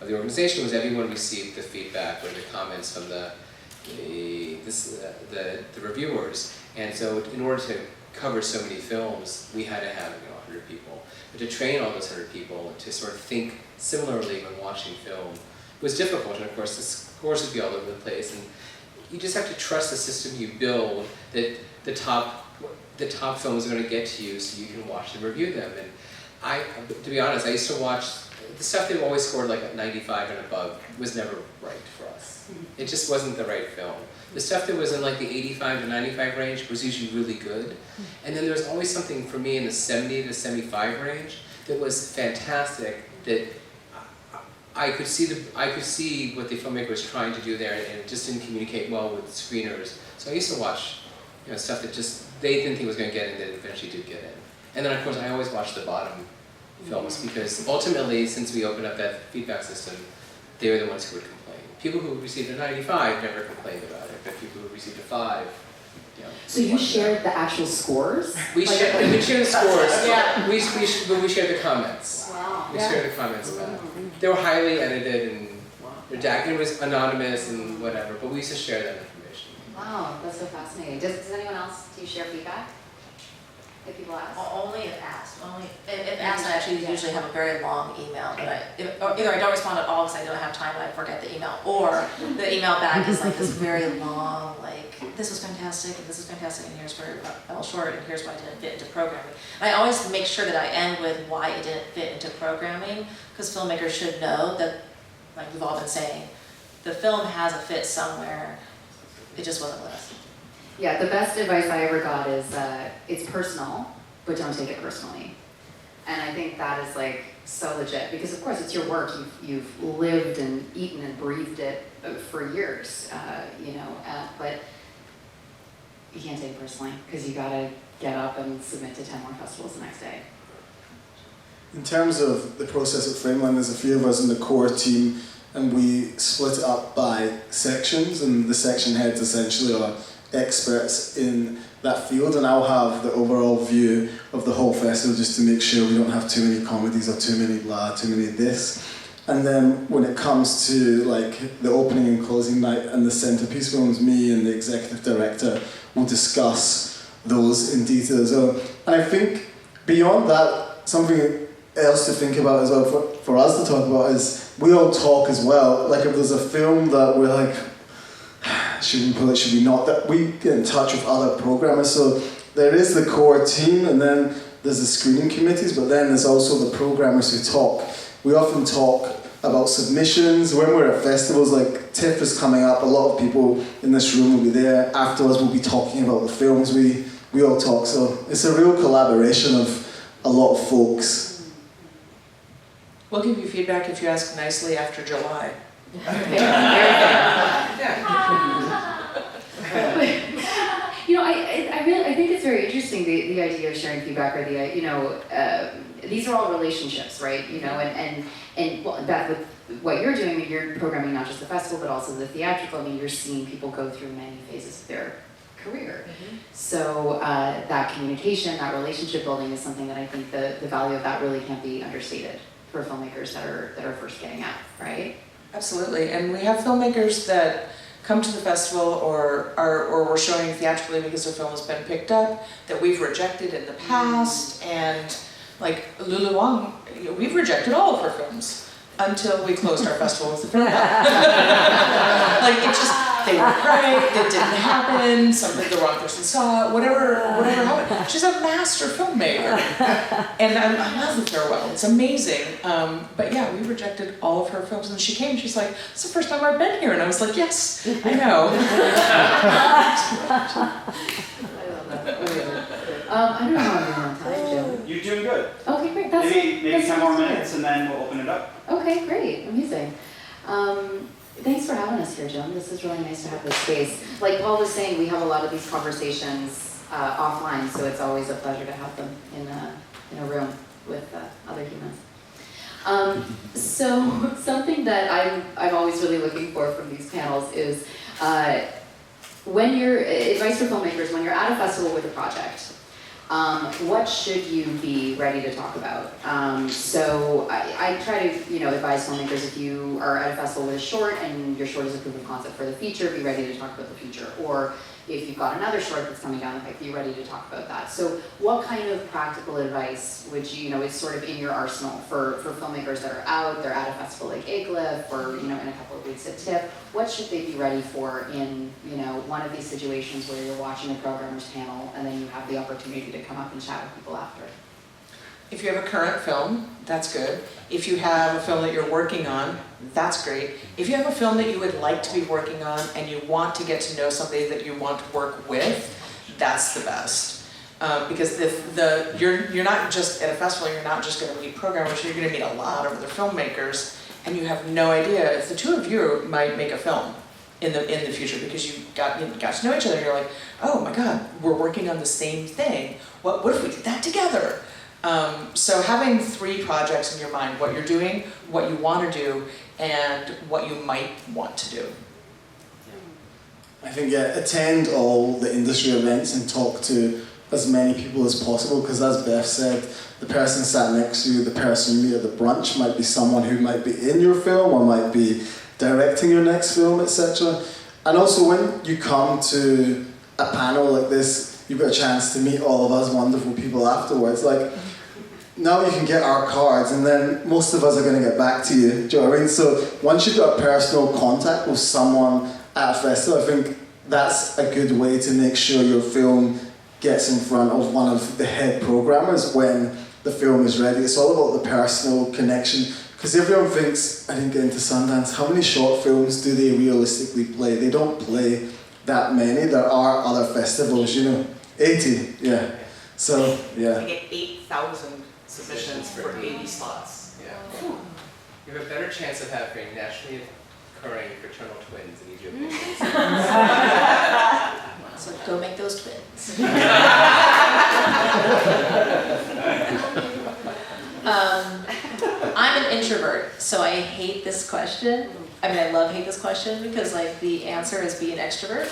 the organization was everyone received the feedback or the comments from the reviewers. And so in order to cover so many films, we had to have 100 people. But to train all those 100 people to sort of think similarly when watching film was difficult. And of course, the scores would be all over the place. And you just have to trust the system you build that the top films are going to get to you so you can watch and review them. And to be honest, I used to watch the stuff that always scored like a 95 and above was never right for us. It just wasn't the right film. The stuff that was in like the 85 to 95 range was usually really good. And then there was always something for me in the 70 to 75 range that was fantastic, that I could see what the filmmaker was trying to do there, and it just didn't communicate well with screeners. So I used to watch, stuff that just they didn't think was going to get in, that eventually did get in. And then of course I always watch the bottom films, because ultimately, since we opened up that feedback system, they were the ones who would complain. People who received a 95 never complained about it, but people who received a 5, So you shared the actual scores? We shared the scores. Yeah. But we shared the comments. Wow. We shared the comments about it. They were highly edited and redacted. It was anonymous and whatever, but we used to share that information. Wow, that's so fascinating. Does anyone else, do you share feedback? If people ask? Only if asked. If asked, I actually usually have a very long email, but either I don't respond at all because I don't have time and I forget the email, or the email back is like this very long, like, this was fantastic, and this is fantastic, and here's where it fell short, and here's why it didn't fit into programming. And I always make sure that I end with why it didn't fit into programming, because filmmakers should know that, like we've all been saying, the film has a fit somewhere, it just wasn't with us. Yeah, the best advice I ever got is, it's personal, but don't take it personally. And I think that is like so legit, because of course it's your work, you've lived and eaten and breathed it for years, but you can't take it personally, because you gotta get up and submit to 10 more festivals the next day. In terms of the process at Frameline, there's a few of us in the core team, and we split it up by sections, and the section heads essentially are experts in that field, and I'll have the overall view of the whole festival just to make sure we don't have too many comedies or too many blah, too many this. And then when it comes to like the opening and closing night and the centerpiece films, me and the executive director will discuss those in detail as well. And I think beyond that, something else to think about as well for us to talk about is we all talk as well. Like if there's a film that we're like, should we pull it, should we not? That we get in touch with other programmers. So there is the core team, and then there's the screening committees, but then there's also the programmers who talk. We often talk about submissions. When we're at festivals, like TIFF is coming up, a lot of people in this room will be there. Afterwards we'll be talking about the films, we all talk. So it's a real collaboration of a lot of folks. We'll give you feedback if you ask nicely after July. I think it's very interesting, the idea of sharing feedback, or these are all relationships, right? And well, Beth, with what you're doing, you're programming not just the festival, but also the theatrical. I mean, you're seeing people go through many phases of their career. Mm-hmm. So that communication, that relationship building is something that I think the value of that really can't be understated for filmmakers that are first getting out, right? Absolutely, and we have filmmakers that come to the festival or we're showing theatrically because their film has been picked up that we've rejected in the past, and like Lulu Wang, we've rejected all of her films until we closed our festival with the film. Like it just, they were great, it didn't happen, the wrong person saw it, whatever happened. She's a master filmmaker, and I love The Farewell, it's amazing. But yeah, we rejected all of her films, and she came and she's like, it's the first time I've been here, and I was like, yes, I know. I don't know how I'm on time, Jim. You're doing good. Okay, great. Maybe That's 10 more good. minutes and then we'll open it up. Okay, great, amazing. Thanks for having us here, Jim. This is really nice to have this space. Like Paul was saying, we have a lot of these conversations offline, so it's always a pleasure to have them in a room with other humans. So something that I'm always really looking for from these panels is when you're, advice for filmmakers, when you're at a festival with a project, what should you be ready to talk about? So I try to, advise filmmakers, if you are at a festival with a short and your short is a proof of concept for the feature, be ready to talk about the feature. Or if you've got another short that's coming down the pipe, be ready to talk about that. So what kind of practical advice would you, is sort of in your arsenal for filmmakers that are out, they're at a festival like aGLIFF, or, in a couple of weeks at TIFF, what should they be ready for in, one of these situations where you're watching a programmer's panel and then you have the opportunity to come up and chat with people after? If you have a current film, that's good. If you have a film that you're working on, that's great. If you have a film that you would like to be working on and you want to get to know somebody that you want to work with, that's the best. Because you're not just at a festival, you're not just going to meet programmers, you're going to meet a lot of other filmmakers, and you have no idea if the two of you might make a film in the future because you got to know each other. And you're like, oh my God, we're working on the same thing. What if we did that together? So having 3 projects in your mind, what you're doing, what you want to do, and what you might want to do. I think, yeah, attend all the industry events and talk to as many people as possible, because as Beth said, the person sat next to you, the person you meet at the brunch might be someone who might be in your film or might be directing your next film, etc. And also when you come to a panel like this, you've got a chance to meet all of us wonderful people afterwards. Like, now you can get our cards, and then most of us are going to get back to you. Do you know what I mean? So once you've got a personal contact with someone at a festival, I think that's a good way to make sure your film gets in front of one of the head programmers when the film is ready. It's all about the personal connection, because everyone thinks, I didn't get into Sundance, how many short films do they realistically play? They don't play that many. There are other festivals, 80, yeah. So, yeah. I get 8,000 submissions for 80 slots. Yeah. You have a better chance of having naturally occurring fraternal twins in each of your So go make those twins. I'm an introvert, so I hate this question. I mean, I hate this question because like the answer is be an extrovert.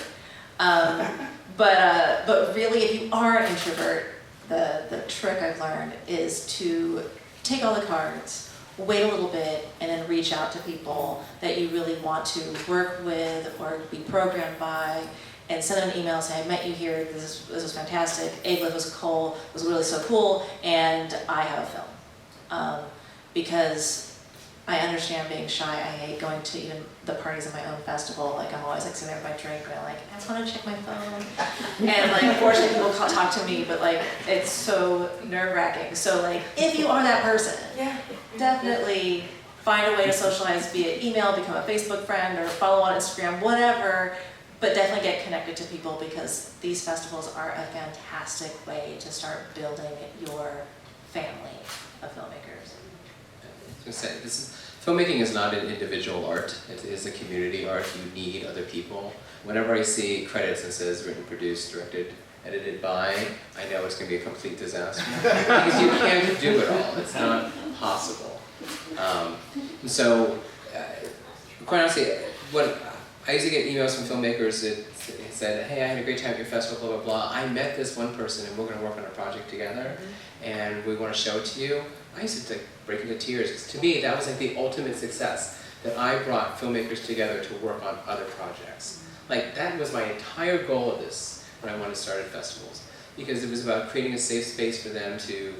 But really, if you are an introvert, the trick I've learned is to take all the cards, wait a little bit, and then reach out to people that you really want to work with or be programmed by, and send them an email saying, I met you here, this was fantastic, aGLIFF was really so cool, and I have a film. Because I understand being shy. I hate going to even the parties of my own festival. Like I'm always like sitting there with my drink and I'm like, I just want to check my phone. And like fortunately people talk to me, but like it's so nerve-wracking. So like if you are that person, definitely find a way to socialize via email, become a Facebook friend or follow on Instagram, whatever, but definitely get connected to people because these festivals are a fantastic way to start building your family of filmmakers. I was gonna say, filmmaking is not an individual art, it is a community art. You need other people. Whenever I see credits that says written, produced, directed, edited by, I know it's going to be a complete disaster. Because you can't do it all, it's not possible. Quite honestly, what I used to get emails from filmmakers that said, hey, I had a great time at your festival, blah, blah, blah. I met this one person and we're going to work on a project together and we want to show it to you. I used to break into tears, because to me that was like the ultimate success, that I brought filmmakers together to work on other projects. Like that was my entire goal of this when I wanted to start at festivals, because it was about creating a safe space for them to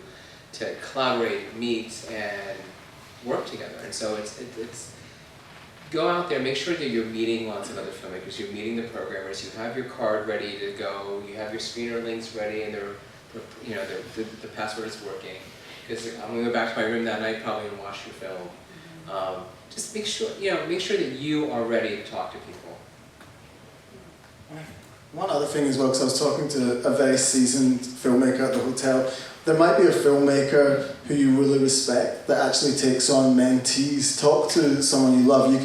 collaborate, meet, and work together. And so it's go out there, make sure that you're meeting lots of other filmmakers, you're meeting the programmers, you have your card ready to go, you have your screener links ready, and the password is working. Because I'm going to go back to my room that night probably and watch your film. Just make sure that you are ready to talk to people. One other thing as well, because I was talking to a very seasoned filmmaker at the hotel, there might be a filmmaker who you really respect that actually takes on mentees. Talk to someone you love. They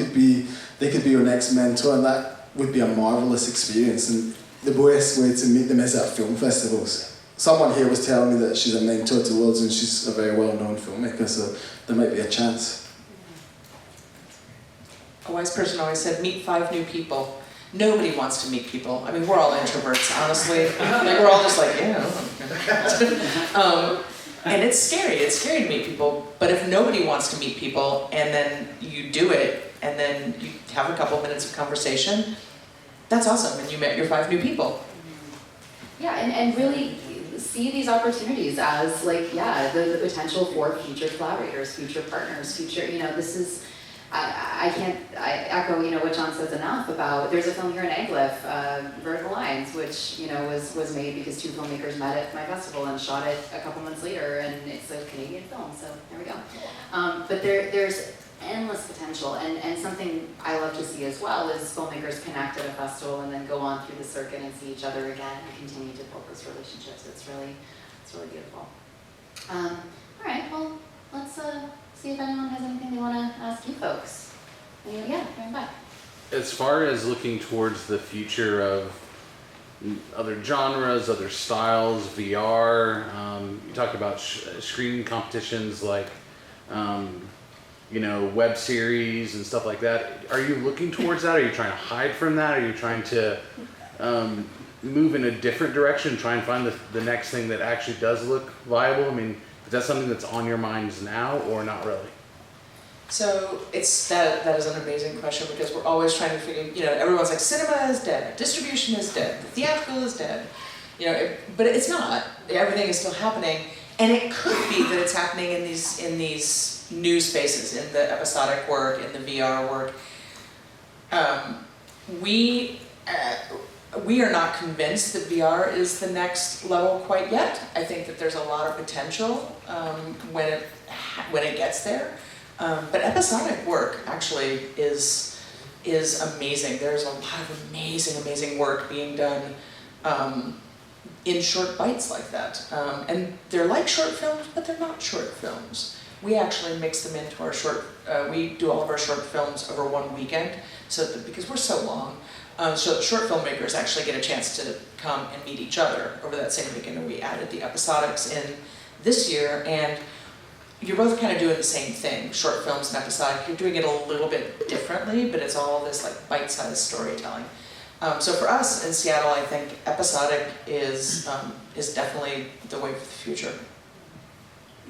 could be your next mentor, and that would be a marvelous experience. And the best way to meet them is at film festivals. Someone here was telling me that she's a mentor to loads and she's a very well-known filmmaker, so there might be a chance. A wise person always said, meet 5 new people. Nobody wants to meet people. I mean, we're all introverts, honestly. Like, we're all just like, yeah. And it's scary to meet people, but if nobody wants to meet people and then you do it and then you have a couple minutes of conversation, that's awesome, and you met your 5 new people. Yeah, and really see these opportunities as like, the potential for future collaborators, future partners, this is, I echo, what John says enough about, there's a film here in aGLIFF, Vertical Lines, which, was made because 2 filmmakers met at my festival and shot it a couple months later, and it's a Canadian film, so there we go. But there's endless potential, and something I love to see as well is filmmakers connect at a festival and then go on through the circuit and see each other again and continue to build those relationships. It's really beautiful. All right, well, let's see if anyone has anything they want to ask you folks. Yeah, going back. As far as looking towards the future of other genres, other styles, VR, you talked about screen competitions like, you know, web series and stuff like that. Are you looking towards that? Are you trying to hide from that? Are you trying to move in a different direction, try and find the next thing that actually does look viable? I mean, is that something that's on your minds now or not really? So that is an amazing question, because we're always trying to figure, you know, everyone's like, cinema is dead, distribution is dead, the theatrical is dead, you know, but it's not. Everything is still happening, and it could be that it's happening in these new spaces, in the episodic work, in the VR work. We are not convinced that VR is the next level quite yet. I think that there's a lot of potential when it gets there. But episodic work actually is amazing. There's a lot of amazing work being done in short bites like that. And they're like short films, but they're not short films. We actually mix them into our we do all of our short films over one weekend, because we're so long. So the short filmmakers actually get a chance to come and meet each other over that same weekend, and we added the episodics in this year, and you're both kind of doing the same thing, short films and episodic. You're doing it a little bit differently, but it's all this like bite-sized storytelling. So for us in Seattle, I think episodic is definitely the way for the future.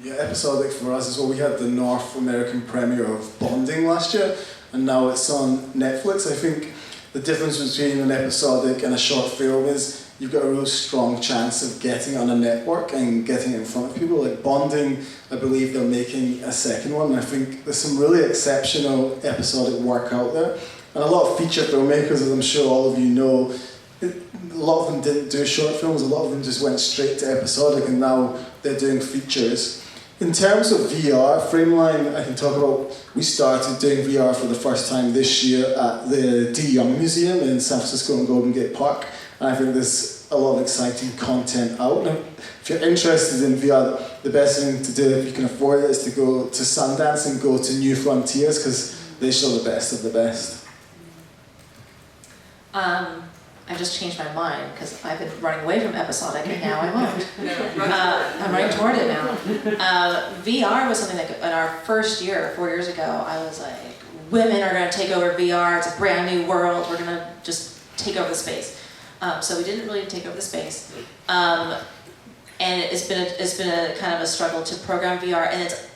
Yeah, episodic for us is what we had the North American premiere of Bonding last year, and now it's on Netflix. I think the difference between an episodic and a short film is you've got a real strong chance of getting on a network and getting it in front of people. Like Bonding, I believe they're making a second one, and I think there's some really exceptional episodic work out there. And a lot of feature filmmakers, as I'm sure all of you know, a lot of them didn't do short films, a lot of them just went straight to episodic, and now they're doing features. In terms of VR, Frameline, I can talk about, we started doing VR for the first time this year at the D. Young Museum in San Francisco and Golden Gate Park. And I think there's a lot of exciting content out. Now, if you're interested in VR, the best thing to do if you can afford it is to go to Sundance and go to New Frontiers, because they show the best of the best. I just changed my mind because I've been running away from episodic and now I won't. I'm running toward it now. VR was something that in our first year, 4 years ago, I was like, women are going to take over VR, it's a brand new world, we're going to just take over the space. So we didn't really take over the space. And it's been a kind of a struggle to program VR, and it's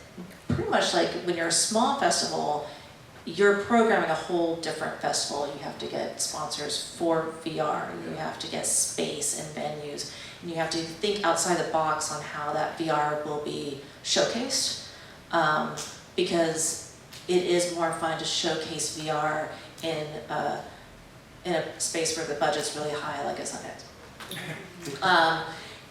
pretty much like when you're a small festival, you're programming a whole different festival. You have to get sponsors for VR, you have to get space and venues, and you have to think outside the box on how that VR will be showcased, because it is more fun to showcase VR in a space where the budget's really high, like a Sundance.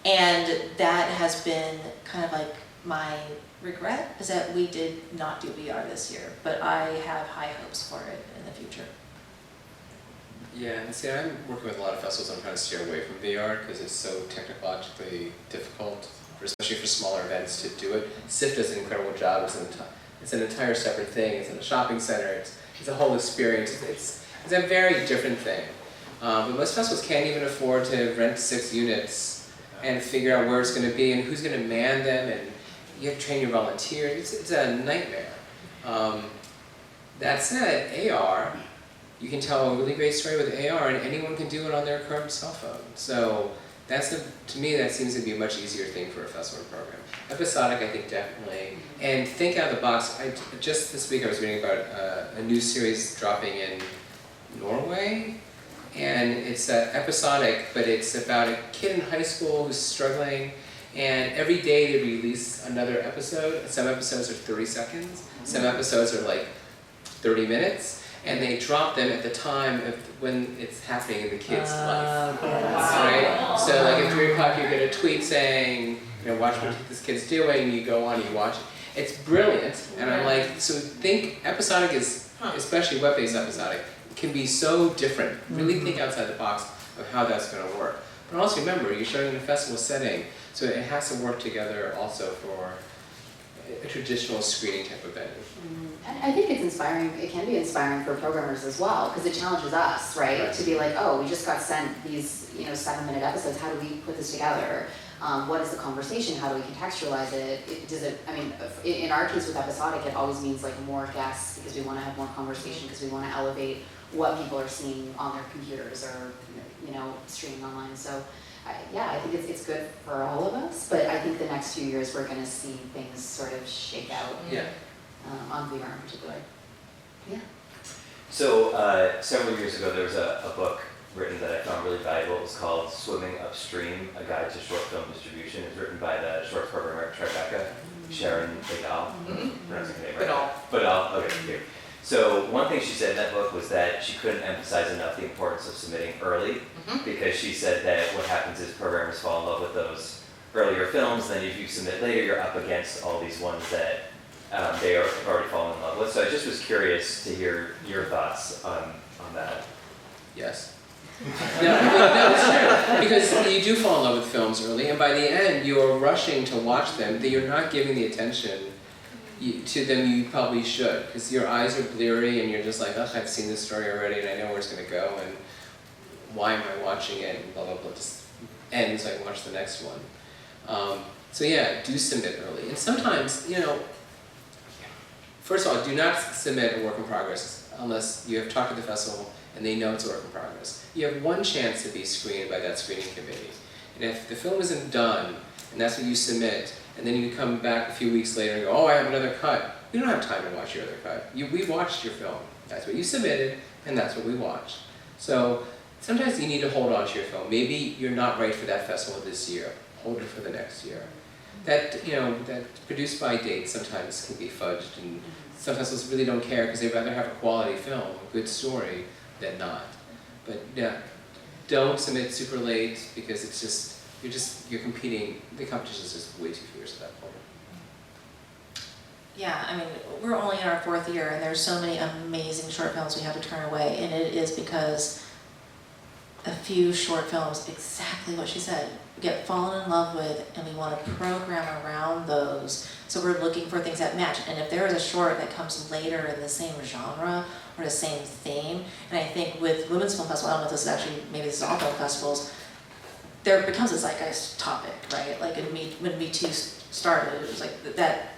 And that has been kind of like my regret, is that we did not do VR this year, but I have high hopes for it in the future. Yeah, and see, I'm working with a lot of festivals. I'm trying to steer away from VR because it's so technologically difficult, especially for smaller events, to do it. SIFF does an incredible job. It's an entire separate thing. It's in a shopping center. It's a whole experience. It's a very different thing. But most festivals can't even afford to rent 6 units and figure out where it's going to be and who's going to man them, and you have to train your volunteers. It's a nightmare. That said, AR, you can tell a really great story with AR, and anyone can do it on their current cell phone. So to me, that seems to be a much easier thing for a festival program. Episodic, I think, definitely. And think out of the box. Just this week I was reading about a new series dropping in Norway, and it's episodic, but it's about a kid in high school who's struggling, and every day they release another episode. Some episodes are 30 seconds, some episodes are like 30 minutes, and they drop them at the time of when it's happening in the kid's life. Right? So like at 3 o'clock you get a tweet saying, watch what this kid's doing, you go on and you watch it. It's brilliant, and I'm like, so think episodic is, especially web-based episodic, can be so different. Really think outside the box of how that's going to work. But also remember, you're showing in a festival setting, so it has to work together also for a traditional screening type of venue. And I think it's inspiring, it can be inspiring for programmers as well, because it challenges us, right? To be like, oh, we just got sent these, 7-minute episodes, how do we put this together? What is the conversation? How do we contextualize it? In our case with episodic, it always means like more guests because we want to have more conversation, because we want to elevate what people are seeing on their computers or, streaming online. So, I think it's good for all of us, but I think the next few years we're going to see things sort of shake out. Yeah. On VR in particular. Yeah. So several years ago there was a book written that I found really valuable. It was called Swimming Upstream, A Guide to Short Film Distribution. It was written by the short programmer at Tribeca, Sharon Badal. Pronouncing her name right? Badal, okay, here. So one thing she said in that book was that she couldn't emphasize enough the importance of submitting early, because she said that what happens is programmers fall in love with those earlier films, then if you submit later, you're up against all these ones that they are already fallen in love with. So I just was curious to hear your thoughts on that. Yes. No, it's true. Because you do fall in love with films early, and by the end, you're rushing to watch them, that you're not giving the attention to them you probably should, because your eyes are bleary and you're just like, oh, I've seen this story already and I know where it's going to go, and why am I watching it, and blah, blah, blah, just end so I can watch the next one. So yeah, do submit early. And sometimes, first of all, do not submit a work in progress unless you have talked to the festival and they know it's a work in progress. You have one chance to be screened by that screening committee. And if the film isn't done, and that's what you submit, and then you come back a few weeks later and go, oh, I have another cut. We don't have time to watch your other cut. We watched your film. That's what you submitted, and that's what we watched. So sometimes you need to hold on to your film. Maybe you're not right for that festival this year. Hold it for the next year. That produced by date sometimes can be fudged, and some festivals really don't care because they'd rather have a quality film, a good story, than not. But yeah, don't submit super late because it's just, you're competing, the competition is just way too fierce at that point. Yeah, I mean, we're only in our 4th year and there's so many amazing short films we have to turn away, and it is because a few short films, exactly what she said, we get fallen in love with and we want to program around those. So we're looking for things that match. And if there is a short that comes later in the same genre or the same theme, and I think with Women's Film Festival, I don't know if this is actually, maybe this is all film festivals, there becomes a zeitgeist topic, right? Like when Me Too started, it was like that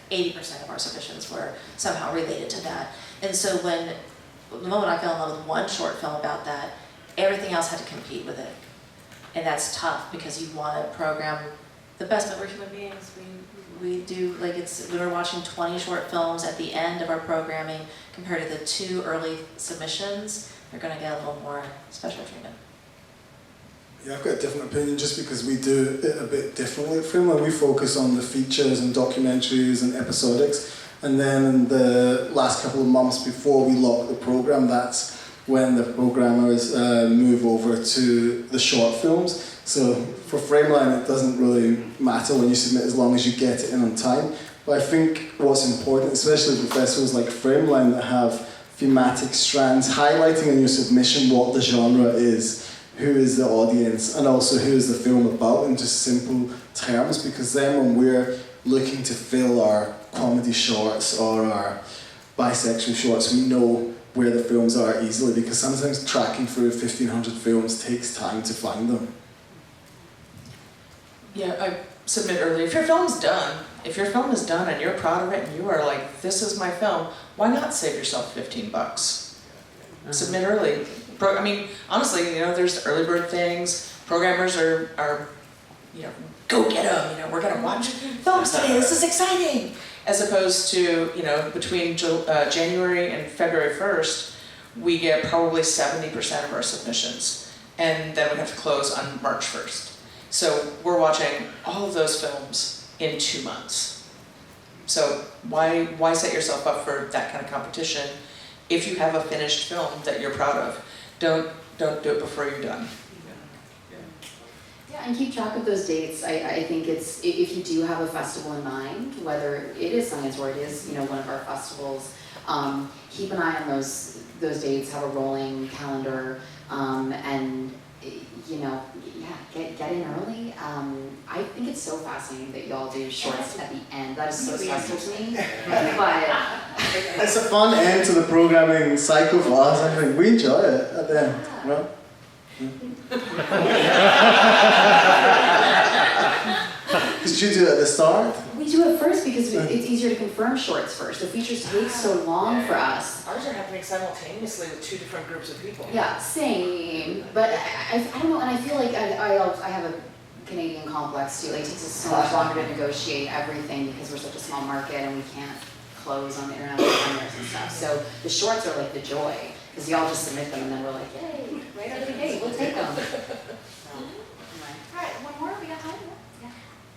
80% of our submissions were somehow related to that. And so the moment I fell in love with one short film about that, everything else had to compete with it. And that's tough because you want to program the best, but we're human beings. We do, like we were watching 20 short films at the end of our programming compared to the 2 early submissions. They're going to get a little more special treatment. Yeah, I've got a different opinion just because we do it a bit differently at Frameline. We focus on the features and documentaries and episodics, and then in the last couple of months before we lock the program, that's when the programmers move over to the short films. So for Frameline, it doesn't really matter when you submit as long as you get it in on time. But I think what's important, especially for festivals like Frameline that have thematic strands, highlighting in your submission what the genre is, who is the audience, and also who is the film about in just simple terms, because then when we're looking to fill our comedy shorts or our bisexual shorts, we know where the films are easily, because sometimes tracking through 1,500 films takes time to find them. Yeah, I submit early. If your film is done and you're proud of it and you are like, this is my film, why not save yourself $15? Submit early. I mean, honestly, there's early bird things. Programmers are go get them. We're gonna watch films today. This is exciting. As opposed to, between January and February 1st, we get probably 70% of our submissions, and then we have to close on March 1st. So we're watching all of those films in 2 months. So why set yourself up for that kind of competition if you have a finished film that you're proud of? Don't do it before you're done. Yeah, and keep track of those dates. I think it's, if you do have a festival in mind, whether it is Sundance or it is, one of our festivals, keep an eye on those dates, have a rolling calendar, and, get in early. I think it's so fascinating that y'all do shorts at the end. That is so stressful to me. But It's a fun end to the programming cycle for us. I think we enjoy it at the end. Well, did you do it at the start? we do it first because it's easier to confirm shorts first. The features take so long for us. Ours are happening simultaneously with 2 different groups of people. Yeah, same. But I don't know, and I feel like I have a Canadian complex too. Like, it takes us so much longer to negotiate everything because we're such a small market and we can't close on the international partners and stuff. So the shorts are like the joy because y'all just submit them and then we're like, yay, right out of the gate, we'll take them. Alright, one more, we got time? Yeah.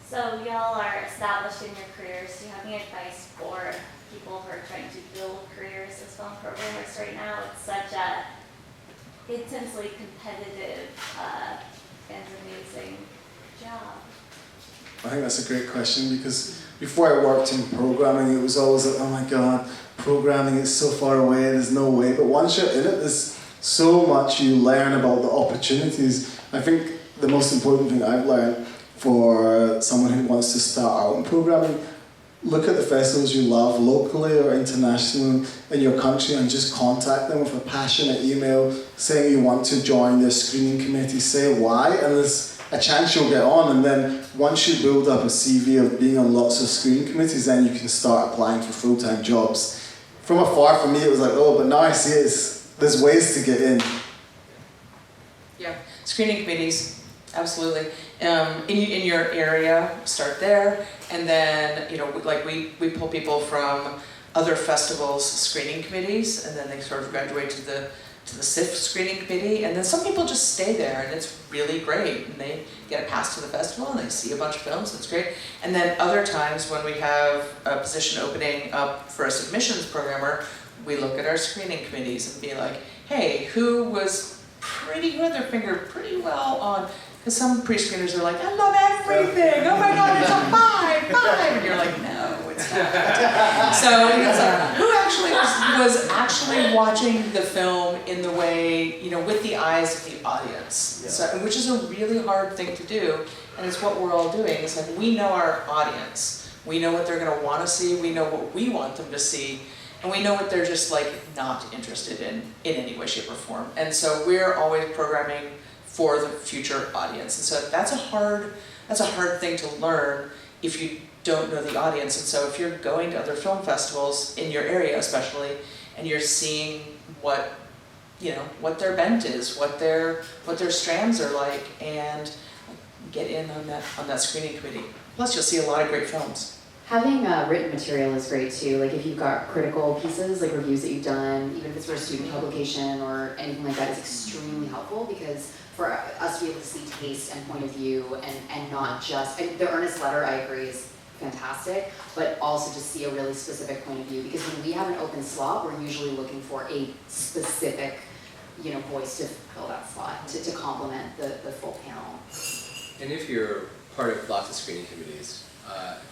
So y'all are established in your careers. Do you have any advice for people who are trying to build careers as film programmers right now? It's such a intensely competitive and amazing job. I think that's a great question because before I worked in programming, it was always like, oh my god, programming is so far away, there's no way. But once you're in it, there's so much you learn about the opportunities. I think the most important thing I've learned for someone who wants to start out in programming, look at the festivals you love locally or internationally in your country and just contact them with a passionate email saying you want to join their screening committee, say why, and there's a chance you'll get on. And then once you build up a CV of being on lots of screening committees, then you can start applying for full-time jobs. From afar, for me, it was like, oh, but now I see there's ways to get in. Yeah, screening committees, absolutely. In your area, start there, and then like we pull people from other festivals' screening committees, and then they sort of graduate to the SIF screening committee, and then some people just stay there, and it's really great, and they get a pass to the festival, and they see a bunch of films, it's great. And then other times when we have a position opening up for a submissions programmer, we look at our screening committees and be like, hey, who had their finger pretty well on. Because some pre-screeners are like, I love everything, oh my god, it's a 5, and you're like, no, it's not. So it's like, who actually was actually watching the film in the way, with the eyes of the audience, Yeah. so, which is a really hard thing to do, and it's what we're all doing. It's like, we know our audience, we know what they're gonna wanna see, we know what we want them to see, and we know what they're just like not interested in any way, shape, or form. And so we're always programming for the future audience. And so that's a hard thing to learn if you don't know the audience. And so if you're going to other film festivals in your area especially, and you're seeing what their bent is, what their strands are like, and get in on that screening committee. Plus you'll see a lot of great films. Having written material is great too. Like if you've got critical pieces, like reviews that you've done, even if it's for a student publication or anything like that, is extremely helpful because for us to be able to see taste and point of view and not just, the earnest letter, I agree, is fantastic, but also to see a really specific point of view, because when we have an open slot, we're usually looking for a specific voice to fill that slot, to complement the full panel. And if you're part of lots of screening committees,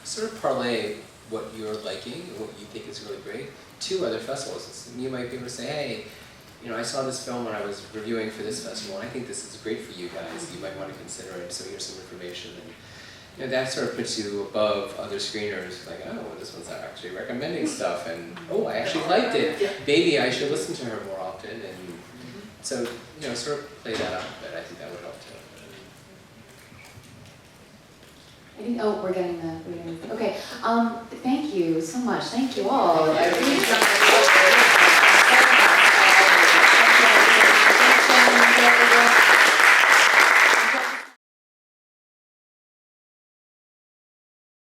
sort of parlay what you're liking and what you think is really great to other festivals. And you might be able to say, hey, I saw this film when I was reviewing for this festival, and I think this is great for you guys. You might want to consider it, so here's some information. And that sort of puts you above other screeners, like, oh, this one's actually recommending stuff, and oh, I actually liked it. Maybe I should listen to her more often. And so, sort of play that out a bit. I think that would help too. We're getting the, okay. Thank you so much. Thank you all. I really